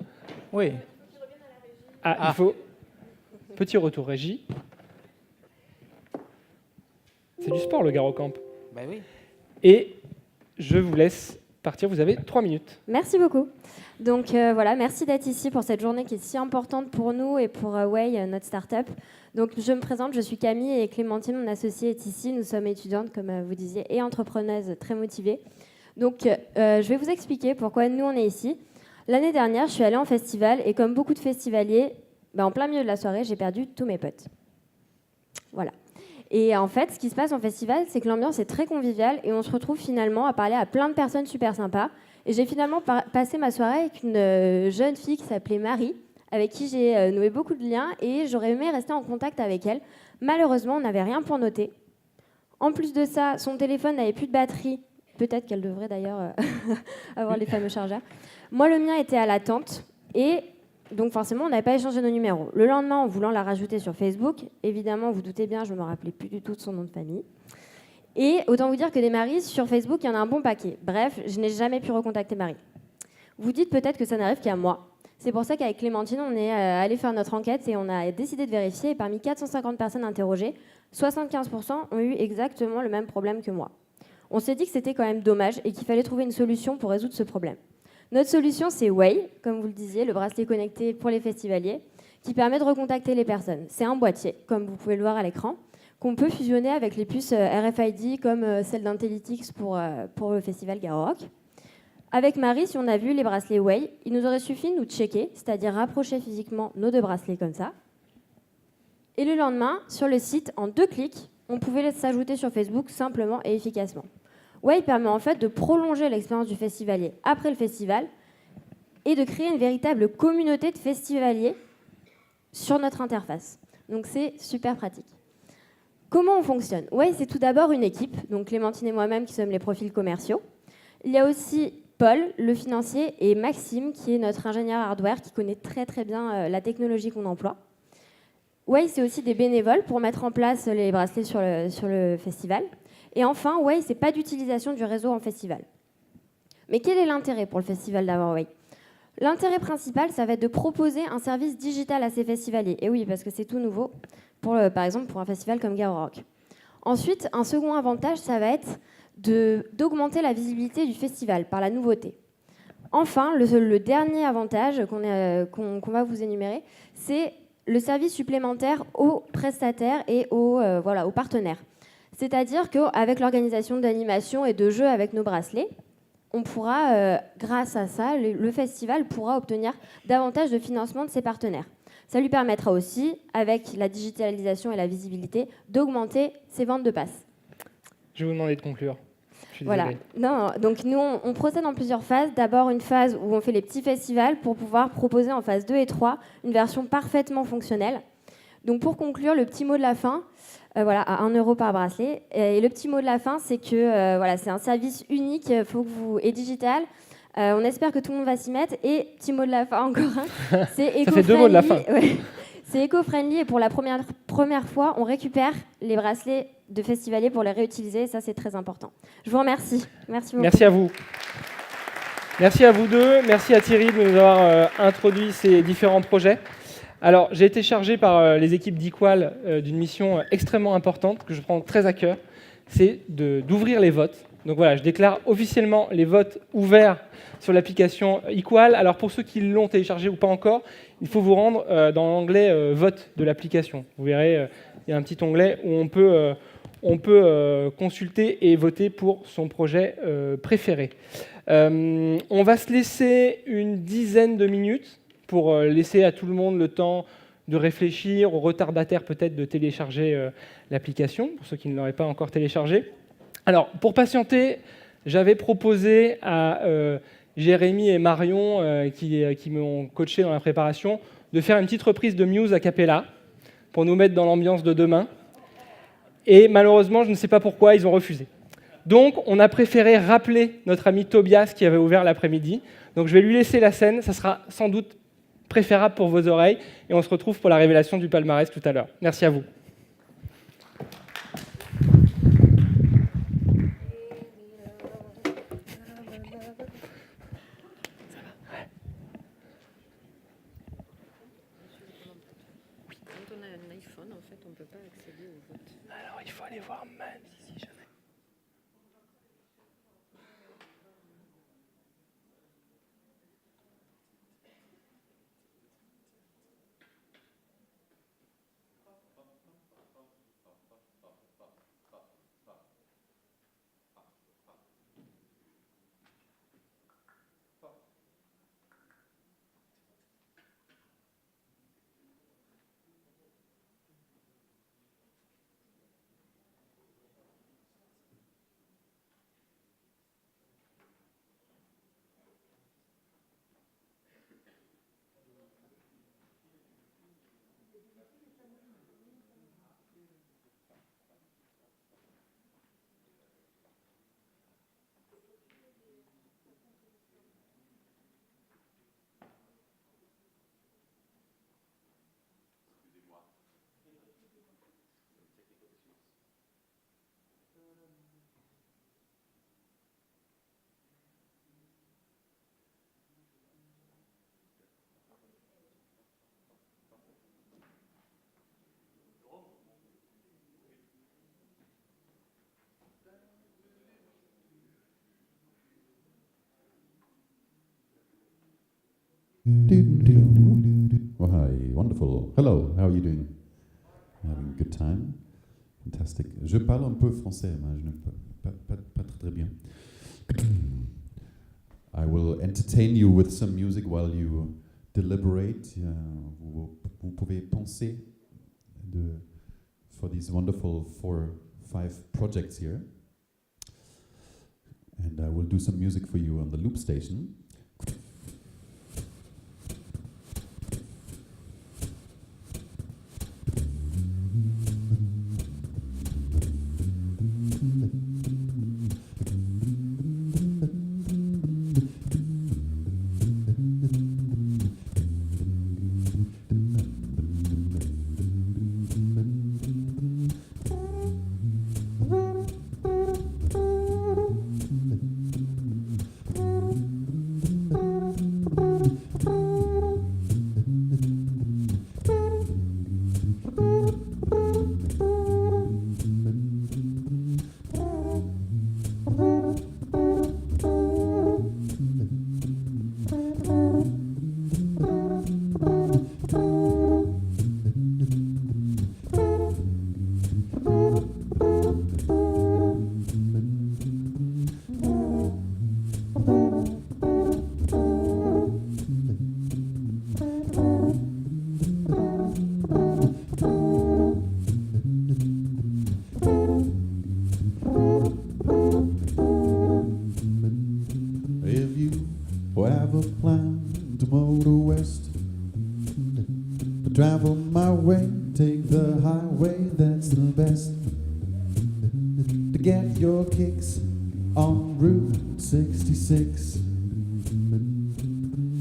Oui. Ah, Ah. il faut... Petit retour régie. C'est du sport, le Garocamp. Ben oui. Et je vous laisse partir, vous avez 3 minutes. Merci beaucoup. Donc voilà, merci d'être ici pour cette journée qui est si importante pour nous et pour Way, notre start-up. Donc je me présente, je suis Camille et Clémentine, mon associée, est ici. Nous sommes étudiantes, comme vous disiez, et entrepreneuses très motivées. Donc je vais vous expliquer pourquoi nous on est ici. L'année dernière, je suis allée en festival et comme beaucoup de festivaliers, en plein milieu de la soirée, j'ai perdu tous mes potes. Voilà. Et en fait, ce qui se passe en festival, c'est que l'ambiance est très conviviale et on se retrouve finalement à parler à plein de personnes super sympas. Et j'ai finalement passé ma soirée avec une jeune fille qui s'appelait Marie, avec qui j'ai noué beaucoup de liens et j'aurais aimé rester en contact avec elle. Malheureusement, on n'avait rien pour noter. En plus de ça, son téléphone n'avait plus de batterie. Peut-être qu'elle devrait d'ailleurs avoir les fameux chargeurs. Moi, le mien était à l'attente et donc forcément, on n'avait pas échangé nos numéros. Le lendemain, en voulant la rajouter sur Facebook, évidemment, vous doutez bien, je ne me rappelais plus du tout de son nom de famille. Et autant vous dire que des Maries, sur Facebook, il y en a un bon paquet. Bref, je n'ai jamais pu recontacter Marie. Vous dites peut-être que ça n'arrive qu'à moi. C'est pour ça qu'avec Clémentine, on est allé faire notre enquête et on a décidé de vérifier. Et parmi 450 personnes interrogées, 75% ont eu exactement le même problème que moi. On s'est dit que c'était quand même dommage et qu'il fallait trouver une solution pour résoudre ce problème. Notre solution, c'est Way, comme vous le disiez, le bracelet connecté pour les festivaliers, qui permet de recontacter les personnes. C'est un boîtier, comme vous pouvez le voir à l'écran, qu'on peut fusionner avec les puces RFID, comme celle d'Intellytix pour le festival Garorock. Avec Marie, si on a vu les bracelets Way, il nous aurait suffi de nous checker, c'est-à-dire rapprocher physiquement nos deux bracelets comme ça. Et le lendemain, sur le site, en 2 clics, on pouvait s'ajouter sur Facebook simplement et efficacement. Way permet en fait de prolonger l'expérience du festivalier après le festival et de créer une véritable communauté de festivaliers sur notre interface. Donc c'est super pratique. Comment on fonctionne? Way, c'est tout d'abord une équipe, donc Clémentine et moi-même qui sommes les profils commerciaux. Il y a aussi Paul, le financier, et Maxime, qui est notre ingénieur hardware, qui connaît très très bien la technologie qu'on emploie. Way, c'est aussi des bénévoles pour mettre en place les bracelets sur le festival. Et enfin, Way, c'est pas d'utilisation du réseau en festival. Mais quel est l'intérêt pour le festival d'avoir Way? L'intérêt principal, ça va être de proposer un service digital à ces festivaliers. Et oui, parce que c'est tout nouveau, par exemple pour un festival comme Garorock. Ensuite, un second avantage, ça va être d'augmenter la visibilité du festival par la nouveauté. Enfin, le dernier avantage qu'on va vous énumérer, c'est le service supplémentaire aux prestataires et aux partenaires. C'est-à-dire qu'avec l'organisation d'animation et de jeux avec nos bracelets, on pourra, grâce à ça, le festival pourra obtenir davantage de financement de ses partenaires. Ça lui permettra aussi, avec la digitalisation et la visibilité, d'augmenter ses ventes de passes. Je vais vous demander de conclure. Je suis Voilà. désolé. Non, donc nous, on procède en plusieurs phases. D'abord, une phase où on fait les petits festivals pour pouvoir proposer en phase 2 et 3 une version parfaitement fonctionnelle. Donc pour conclure, le petit mot de la fin, à 1 € par bracelet. Et le petit mot de la fin, c'est que c'est un service unique et digital. On espère que tout le monde va s'y mettre. Et petit mot de la fin encore un, c'est Ça fait 2 mots de la fin. Ouais. C'est éco-friendly et pour la première fois, on récupère les bracelets de festivaliers pour les réutiliser. Et ça, c'est très important. Je vous remercie. Merci beaucoup. Merci à vous. Merci à vous deux. Merci à Thierry de nous avoir introduit ces différents projets. Alors, j'ai été chargé par les équipes d'Equal d'une mission extrêmement importante que je prends très à cœur. C'est d'ouvrir les votes. Donc voilà, je déclare officiellement les votes ouverts sur l'application Equal. Alors pour ceux qui l'ont téléchargé ou pas encore, il faut vous rendre dans l'onglet vote de l'application. Vous verrez, il y a un petit onglet où on peut consulter et voter pour son projet préféré. On va se laisser une dizaine de minutes pour laisser à tout le monde le temps de réfléchir, aux retardataires peut-être de télécharger l'application, pour ceux qui ne l'auraient pas encore téléchargée. Alors, pour patienter, j'avais proposé à Jérémy et Marion, qui m'ont coaché dans la préparation, de faire une petite reprise de Muse a cappella pour nous mettre dans l'ambiance de demain. Et malheureusement, je ne sais pas pourquoi, ils ont refusé. Donc, on a préféré rappeler notre ami Tobias qui avait ouvert l'après-midi. Donc, je vais lui laisser la scène. Ça sera sans doute préférable pour vos oreilles. Et on se retrouve pour la révélation du palmarès tout à l'heure. Merci à vous. Alors, il faut aller voir Man, si jamais. Oh, hi, wonderful. Hello, how are you doing? Having a good time? Fantastic. Je parle un peu français, mais je ne pas très bien. I will entertain you with some music while you deliberate. Vous pouvez penser for these wonderful 4-5 projects here. And I will do some music for you on the loop station. Travel my way, take the highway, that's the best. To get your kicks on Route 66.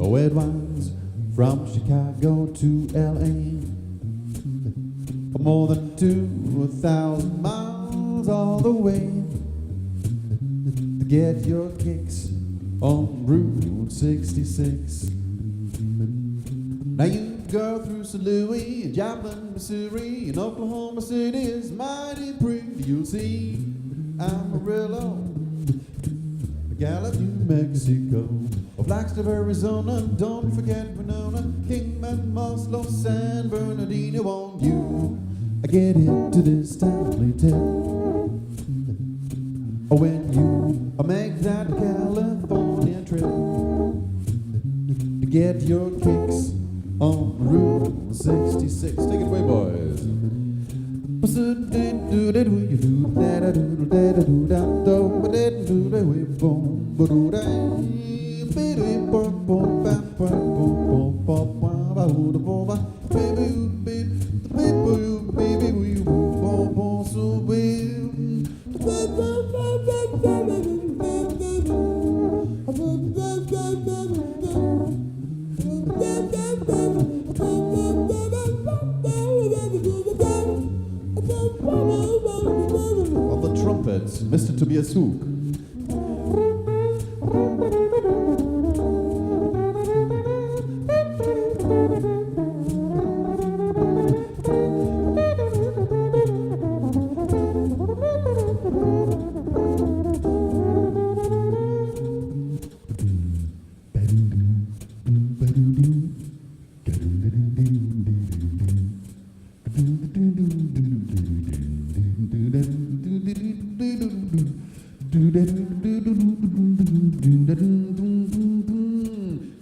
Oh, it winds from Chicago to LA. for more than 2,000 miles all the way to get your kicks on Route 66. Now you go through St. Louis and Joplin, Missouri, and Oklahoma City is mighty pretty. You'll see Amarillo, Gallup, New Mexico, Flagstaff, Arizona, don't forget Winona, Kingman, Muscle, San Bernardino. Won't you get into this timely town? Or when you make that California trip to get your kicks on Route 66. Take it away, boys. On the trumpets, Mr. Tobias Hook.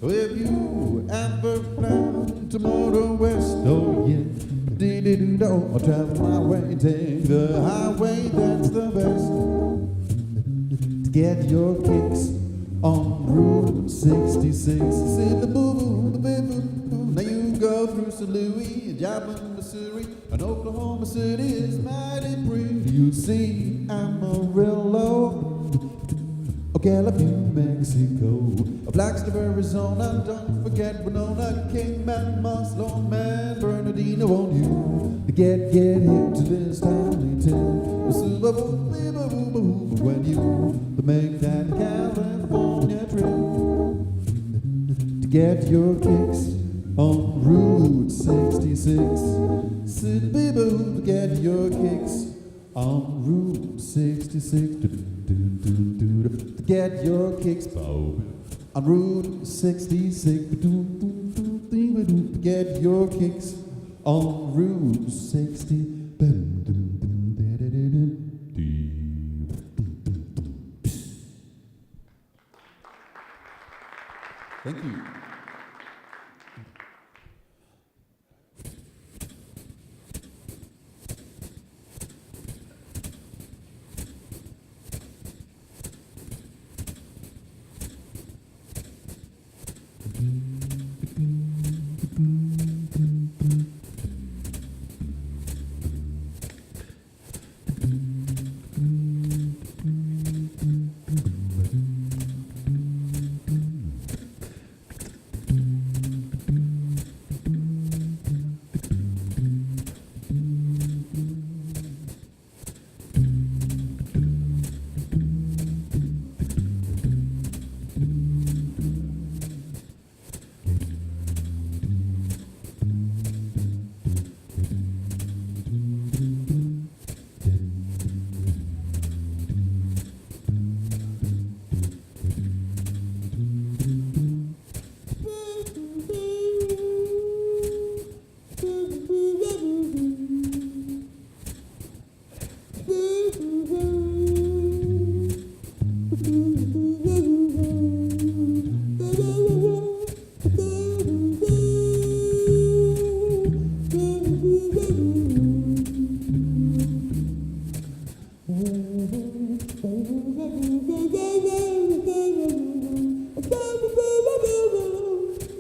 If you ever plan to motor west, oh yeah, or travel my way, take the highway, that's the best. To get your kicks on Route 66. Now you go through St. Louis and Joplin, Missouri, and Oklahoma City is mighty pretty. You see Amarillo, Gallup, New Mexico, Flagstaff, Arizona, don't forget Winona, Kingman, Muscle, Man Bernardino. Won't you get into this tiny town? When you make that California trip to get your kicks on Route 66. Get your kicks on Route 66. Get your kicks on Route 66. Get your kicks on Route 60. Thank you.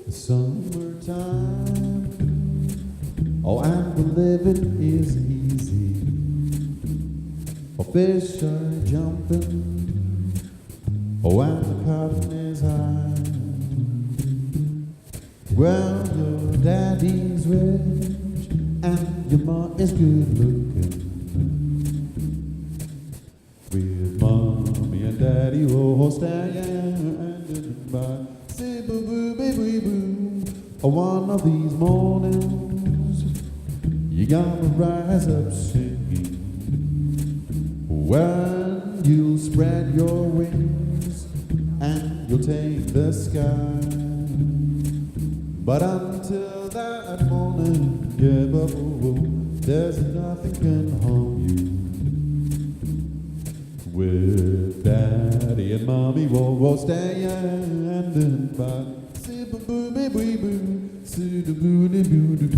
Summertime, oh, and the living is easy. Oh, fish are jumping, oh, and the cotton is high. Well, your daddy's rich and your ma is good looking. With mommy and daddy all standing by. Say boo boo baby boo. One of these mornings you gotta rise up singing. When you'll spread your wings and you'll take the sky. But until that morning, yeah, there's nothing can harm you. With daddy and mommy, we'll standing by. See boo boo boo boo, see the boo boo boo boo.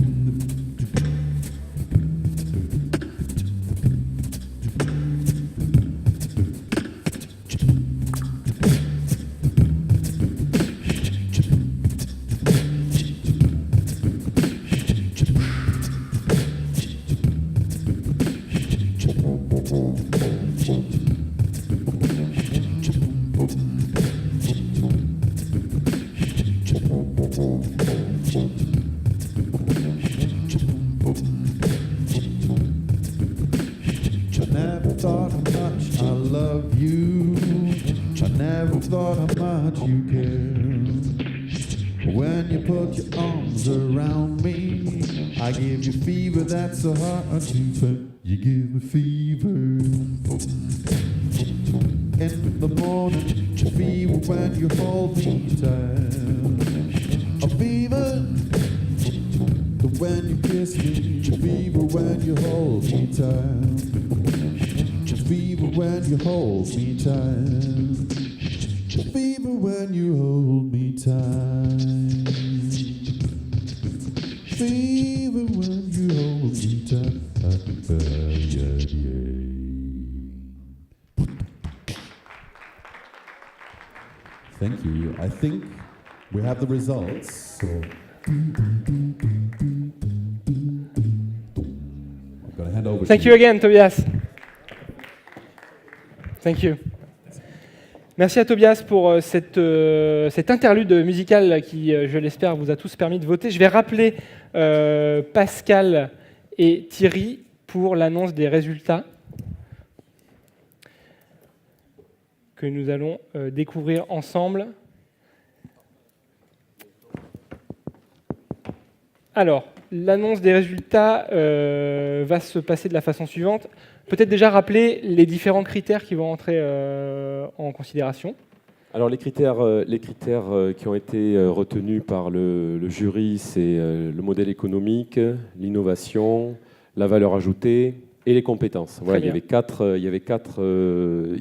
That's so hard to find. You give me fever in the morning, fever when you hold me tight. A fever when you kiss me, fever when you hold me tight. Fever when you hold me tight. Fever when you hold me tight. Fever when you hold me tight. Thank you. I think we have the results. So. Hand over Thank you again, Tobias. Thank you. Merci à Tobias pour cette interlude musicale qui, je l'espère, vous a tous permis de voter. Je vais rappeler Pascal et Thierry pour l'annonce des résultats que nous allons découvrir ensemble. Alors, l'annonce des résultats va se passer de la façon suivante. Peut-être déjà rappeler les différents critères qui vont entrer en considération. Alors les critères qui ont été retenus par le jury, c'est le modèle économique, l'innovation, la valeur ajoutée et les compétences. Voilà, il y avait quatre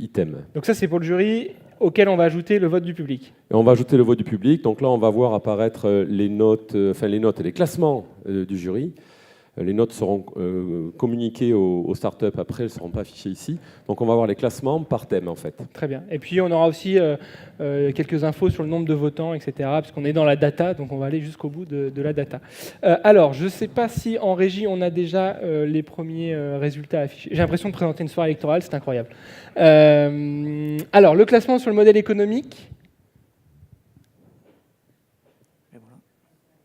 items. Donc ça, c'est pour le jury auquel on va ajouter le vote du public. Et on va ajouter le vote du public. Donc là, on va voir apparaître les notes et les classements du jury. Les notes seront communiquées aux startups après, elles ne seront pas affichées ici. Donc on va voir les classements par thème en fait. Très bien. Et puis on aura aussi quelques infos sur le nombre de votants, etc. Parce qu'on est dans la data, donc on va aller jusqu'au bout de la data. Alors, je ne sais pas si en régie on a déjà les premiers résultats affichés. J'ai l'impression de présenter une soirée électorale, c'est incroyable. Alors, le classement sur le modèle économique.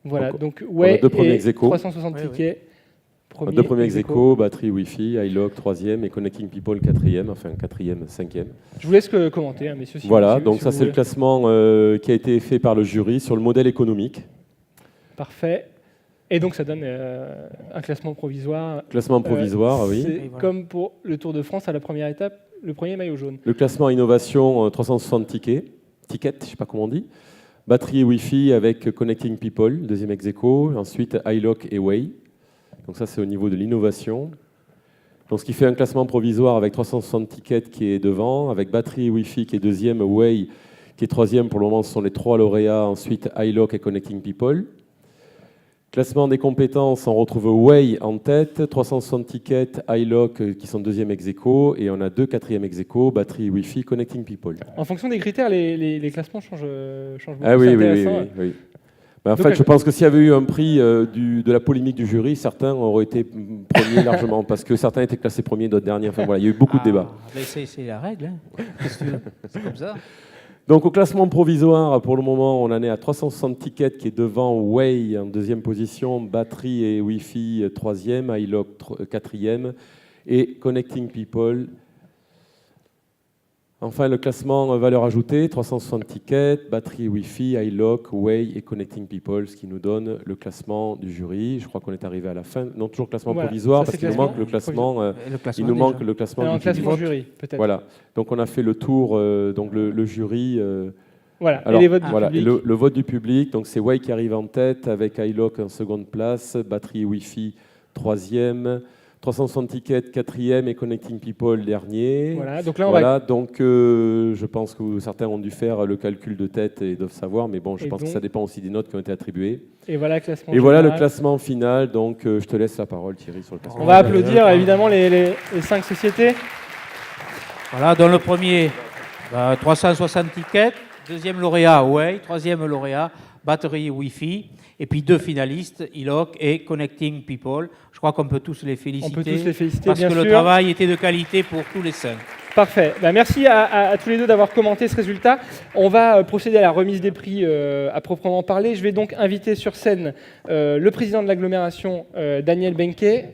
Voilà, donc ouais, deux premiers ex-aequo. 360 tickets. Deux premiers ex-aequo, batterie Wi-Fi, iLock 3e et Connecting People 4e, enfin 4e, 5e. Je vous laisse commenter, hein, messieurs. Voilà, donc ça c'est le classement qui a été fait par le jury sur le modèle économique. Parfait. Et donc ça donne un classement provisoire. Classement provisoire, oui. C'est comme pour le Tour de France à la première étape, le premier maillot jaune. Le classement innovation, 360 tickets, je ne sais pas comment on dit. Batterie et Wi-Fi avec Connecting People, deuxième ex-aequo. Ensuite iLock et Way. Donc ça, c'est au niveau de l'innovation. Donc ce qui fait un classement provisoire avec 360 tickets qui est devant, avec batterie et Wi-Fi qui est deuxième, Way qui est troisième. Pour le moment, ce sont les trois lauréats. Ensuite, iLock et Connecting People. Classement des compétences, on retrouve Way en tête, 360 tickets, iLock qui sont deuxième ex-aequo, et on a deux quatrièmes ex-aequo, batterie, Wi-Fi, Connecting People. En fonction des critères, les classements changent beaucoup. Ah oui. En fait, je pense que s'il y avait eu un prix de la polémique du jury, certains auraient été premiers largement, parce que certains étaient classés premiers, d'autres derniers. Enfin voilà, il y a eu beaucoup de débats. C'est la règle, hein. C'est comme ça. Donc au classement provisoire, pour le moment, on en est à 360 tickets qui est devant Way en deuxième position, Battery et Wi-Fi troisième, iLock quatrième et Connecting People. Enfin, le classement valeur ajoutée, 360 tickets, Battery, Wi-Fi, iLock, Way et Connecting People, ce qui nous donne le classement du jury. Je crois qu'on est arrivé à la fin. Non, toujours classement provisoire, parce qu'il nous manque le classement. Il nous manque le classement du classement jury, peut-être. Voilà. Donc on a fait le tour, donc le jury. Voilà. Alors, et les votes du voilà. public. Et le vote du public, donc c'est Way qui arrive en tête, avec iLock en seconde place, Battery, Wi-Fi troisième. 360 tickets, quatrième et Connecting People, dernier. Voilà, donc là, je pense que certains ont dû faire le calcul de tête et doivent savoir, mais bon, je pense que ça dépend aussi des notes qui ont été attribuées. Et voilà le classement le classement final, donc je te laisse la parole, Thierry, sur le classement. On va applaudir évidemment les 5 sociétés. Voilà, dans le premier, 360 tickets, deuxième lauréat, Way, troisième lauréat, Battery Wi-Fi, et puis 2 finalistes, iLock et Connecting People. Je crois qu'on peut tous les féliciter. On peut tous les féliciter, parce bien que sûr. le travail était de qualité pour tous les 5. Parfait. Merci à tous les deux d'avoir commenté ce résultat. On va procéder à la remise des prix à proprement parler. Je vais donc inviter sur scène le président de l'agglomération, Daniel Benke,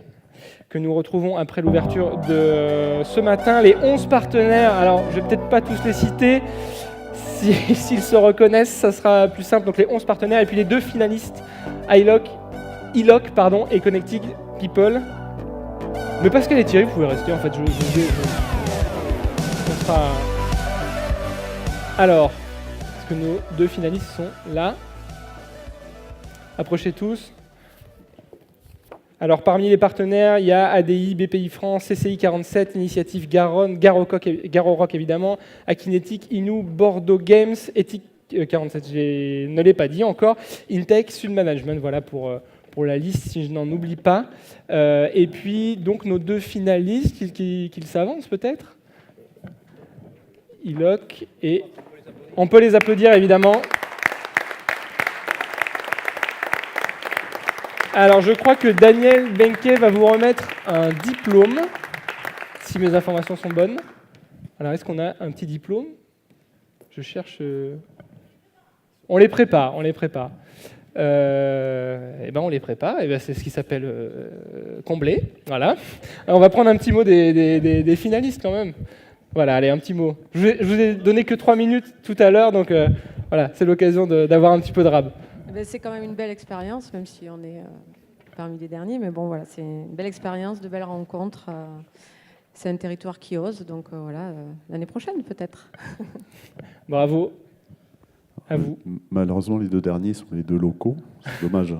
que nous retrouvons après l'ouverture de ce matin. Les 11 partenaires, alors je ne vais peut-être pas tous les citer. S'ils se reconnaissent, ça sera plus simple. Donc les 11 partenaires et puis les 2 finalistes, iLock et Connecting People. Mais Pascal et Thierry, vous pouvez rester en fait. On sera... Alors, est-ce que nos 2 finalistes sont là? Approchez tous. Alors parmi les partenaires, il y a ADI, BPI France, CCI 47, Initiative Garonne, Garo Rock évidemment, Akinetic, Inu, Bordeaux Games, Ethic 47, je ne l'ai pas dit encore, Intech, Sud Management, voilà pour la liste si je n'en oublie pas. Et puis donc nos 2 finalistes, qu'ils s'avancent peut-être, iLock et... On peut les applaudir évidemment. Alors, je crois que Daniel Benke va vous remettre un diplôme, si mes informations sont bonnes. Alors, est-ce qu'on a un petit diplôme? Je cherche... On les prépare. Eh ben, on les prépare. Eh ben, c'est ce qui s'appelle combler. Voilà. Alors, on va prendre un petit mot des finalistes quand même. Voilà, allez, un petit mot. Je vous ai donné que 3 minutes tout à l'heure, donc voilà, c'est l'occasion d'avoir un petit peu de rab. C'est quand même une belle expérience, même si on est parmi les derniers. Mais bon, voilà, c'est une belle expérience, de belles rencontres. C'est un territoire qui ose, donc voilà, l'année prochaine peut-être. Bravo. À vous. Malheureusement, les 2 derniers sont les 2 locaux. C'est dommage.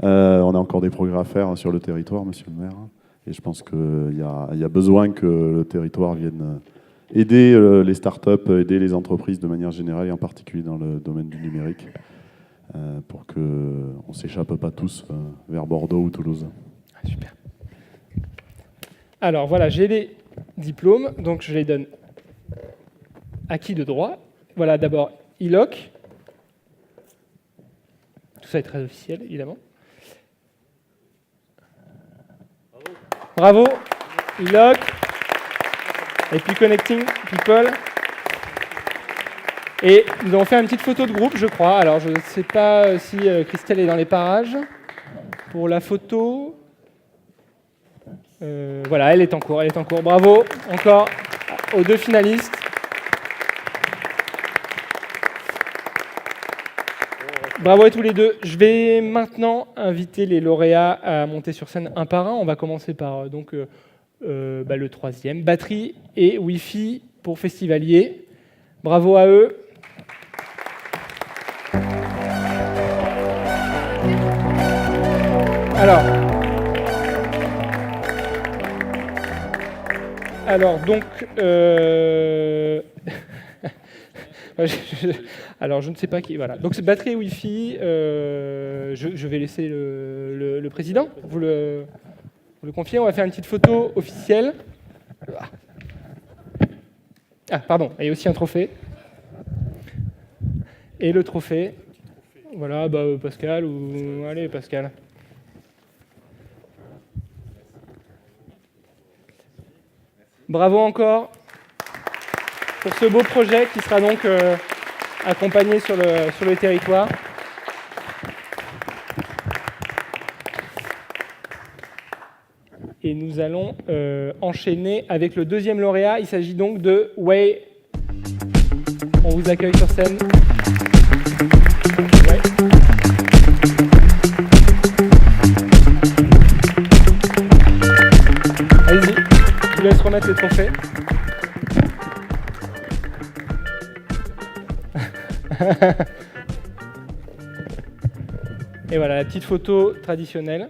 On a encore des progrès à faire sur le territoire, monsieur le maire. Et je pense qu'il y a besoin que le territoire vienne aider les startups, aider les entreprises de manière générale, et en particulier dans le domaine du numérique, pour qu'on ne s'échappe pas tous vers Bordeaux ou Toulouse. Super. Alors voilà, j'ai les diplômes, donc je les donne à qui de droit. Voilà, d'abord iLock. Tout ça est très officiel, évidemment. Bravo, iLock. Et puis Connecting People. Et nous avons fait une petite photo de groupe, je crois. Alors, je ne sais pas si Christelle est dans les parages. Pour la photo... voilà, elle est en cours. Bravo, encore aux 2 finalistes. Bravo à tous les 2. Je vais maintenant inviter les lauréats à monter sur scène un par un. On va commencer par le 3e, Battery et Wi-Fi pour Festivalier. Bravo à eux. Alors donc, alors je ne sais pas qui. Voilà. Donc c'est Battery et Wi-Fi. Je vais laisser le président. Vous le confier. On va faire une petite photo officielle. Ah pardon. Il y a aussi un trophée. Et le trophée. Voilà, Pascal ou allez Pascal. Bravo encore pour ce beau projet qui sera donc accompagné sur le territoire. Et nous allons enchaîner avec le deuxième lauréat. Il s'agit donc de Wei. On vous accueille sur scène. Ouais. Allez-y, je vous laisse remettre les trophées. Et voilà, la petite photo traditionnelle.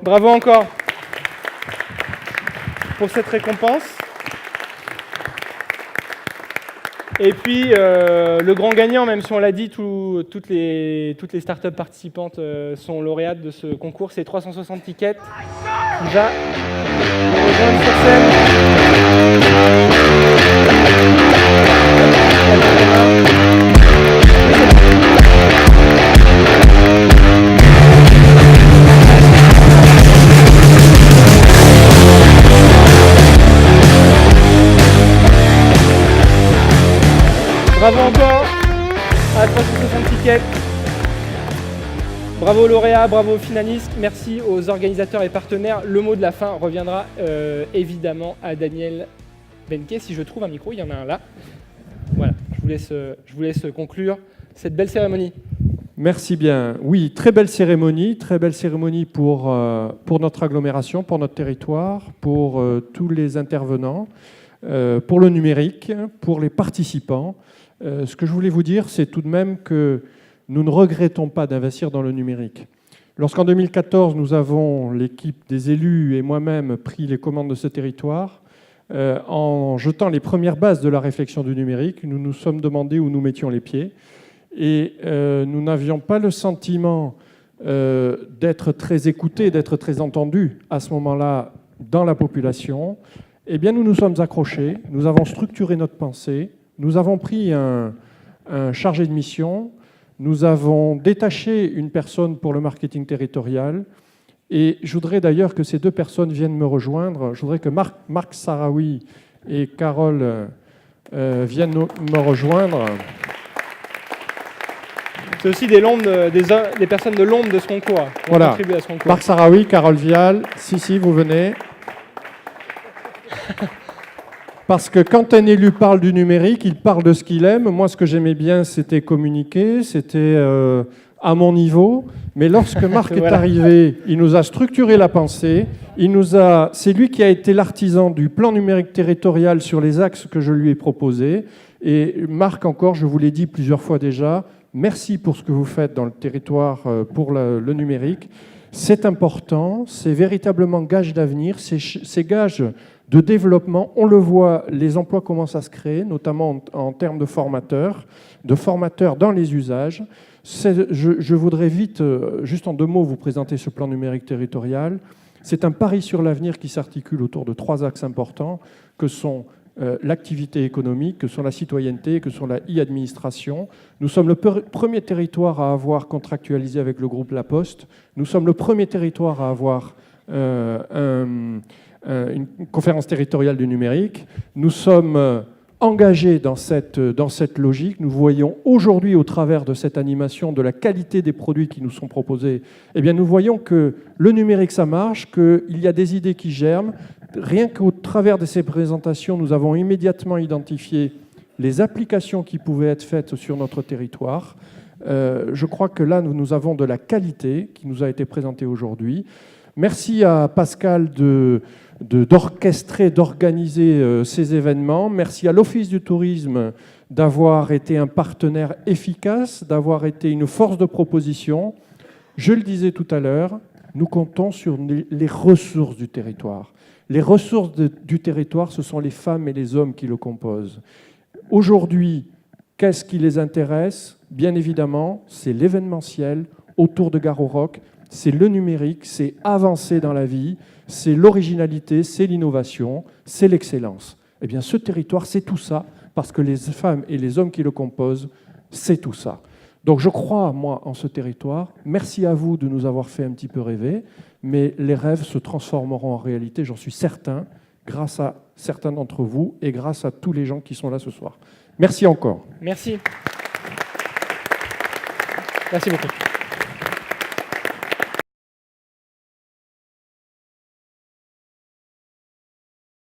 Bravo encore pour cette récompense. Et puis, le grand gagnant, même si on l'a dit, toutes les startups participantes sont lauréates de ce concours. C'est 360 tickets qui va nous rejoindre sur scène. Bravo encore à 360 tickets. Bravo aux lauréats, bravo aux finalistes. Merci aux organisateurs et partenaires. Le mot de la fin reviendra évidemment à Daniel Benke. Si je trouve un micro, il y en a un là. Voilà, je vous laisse conclure cette belle cérémonie. Merci bien. Oui, très belle cérémonie pour notre agglomération, pour notre territoire, pour tous les intervenants, pour le numérique, pour les participants. Ce que je voulais vous dire, c'est tout de même que nous ne regrettons pas d'investir dans le numérique. Lorsqu'en 2014, nous avons, l'équipe des élus et moi-même, pris les commandes de ce territoire, en jetant les premières bases de la réflexion du numérique, nous nous sommes demandé où nous mettions les pieds. Et nous n'avions pas le sentiment d'être très écoutés, d'être très entendus à ce moment-là dans la population. Eh bien, nous nous sommes accrochés, nous avons structuré notre pensée, nous avons pris un chargé de mission, nous avons détaché une personne pour le marketing territorial, et je voudrais d'ailleurs que ces deux personnes viennent me rejoindre. Je voudrais que Marc Sarawi et Carole viennent me rejoindre. C'est aussi des personnes de l'ombre de ce concours. Voilà, À ce concours. Marc Sarawi, Carole Vial, si, vous venez. Parce que quand un élu parle du numérique, il parle de ce qu'il aime. Moi, ce que j'aimais bien, c'était communiquer, c'était à mon niveau. Mais lorsque Marc est arrivé, il nous a structuré la pensée. C'est lui qui a été l'artisan du plan numérique territorial sur les axes que je lui ai proposés. Et Marc, encore, je vous l'ai dit plusieurs fois déjà, merci pour ce que vous faites dans le territoire pour le numérique. C'est important, c'est véritablement gage d'avenir, c'est gage de développement. On le voit, les emplois commencent à se créer, notamment en termes de formateurs dans les usages. Je voudrais vite, juste en 2 mots, vous présenter ce plan numérique territorial. C'est un pari sur l'avenir qui s'articule autour de 3 axes importants, que sont l'activité économique, que sont la citoyenneté, que sont la e-administration. Nous sommes le premier territoire à avoir contractualisé avec le groupe La Poste. Nous sommes le premier territoire à avoir une conférence territoriale du numérique. Nous sommes engagés dans cette logique. Nous voyons aujourd'hui, au travers de cette animation, de la qualité des produits qui nous sont proposés, eh bien, nous voyons que le numérique, ça marche, qu'il y a des idées qui germent. Rien qu'au travers de ces présentations, nous avons immédiatement identifié les applications qui pouvaient être faites sur notre territoire. Je crois que là, nous avons de la qualité qui nous a été présentée aujourd'hui. Merci à Pascal d'orchestrer, d'organiser ces événements. Merci à l'Office du tourisme d'avoir été un partenaire efficace, d'avoir été une force de proposition. Je le disais tout à l'heure, nous comptons sur les ressources du territoire. Les ressources du territoire, ce sont les femmes et les hommes qui le composent. Aujourd'hui, qu'est-ce qui les intéresse? Bien évidemment, c'est l'événementiel autour de Gare au Roc, c'est le numérique, c'est avancer dans la vie, c'est l'originalité, c'est l'innovation, c'est l'excellence. Eh bien, ce territoire, c'est tout ça, parce que les femmes et les hommes qui le composent, c'est tout ça. Donc je crois, moi, en ce territoire. Merci à vous de nous avoir fait un petit peu rêver, mais les rêves se transformeront en réalité, j'en suis certain, grâce à certains d'entre vous et grâce à tous les gens qui sont là ce soir. Merci encore. Merci. Merci beaucoup.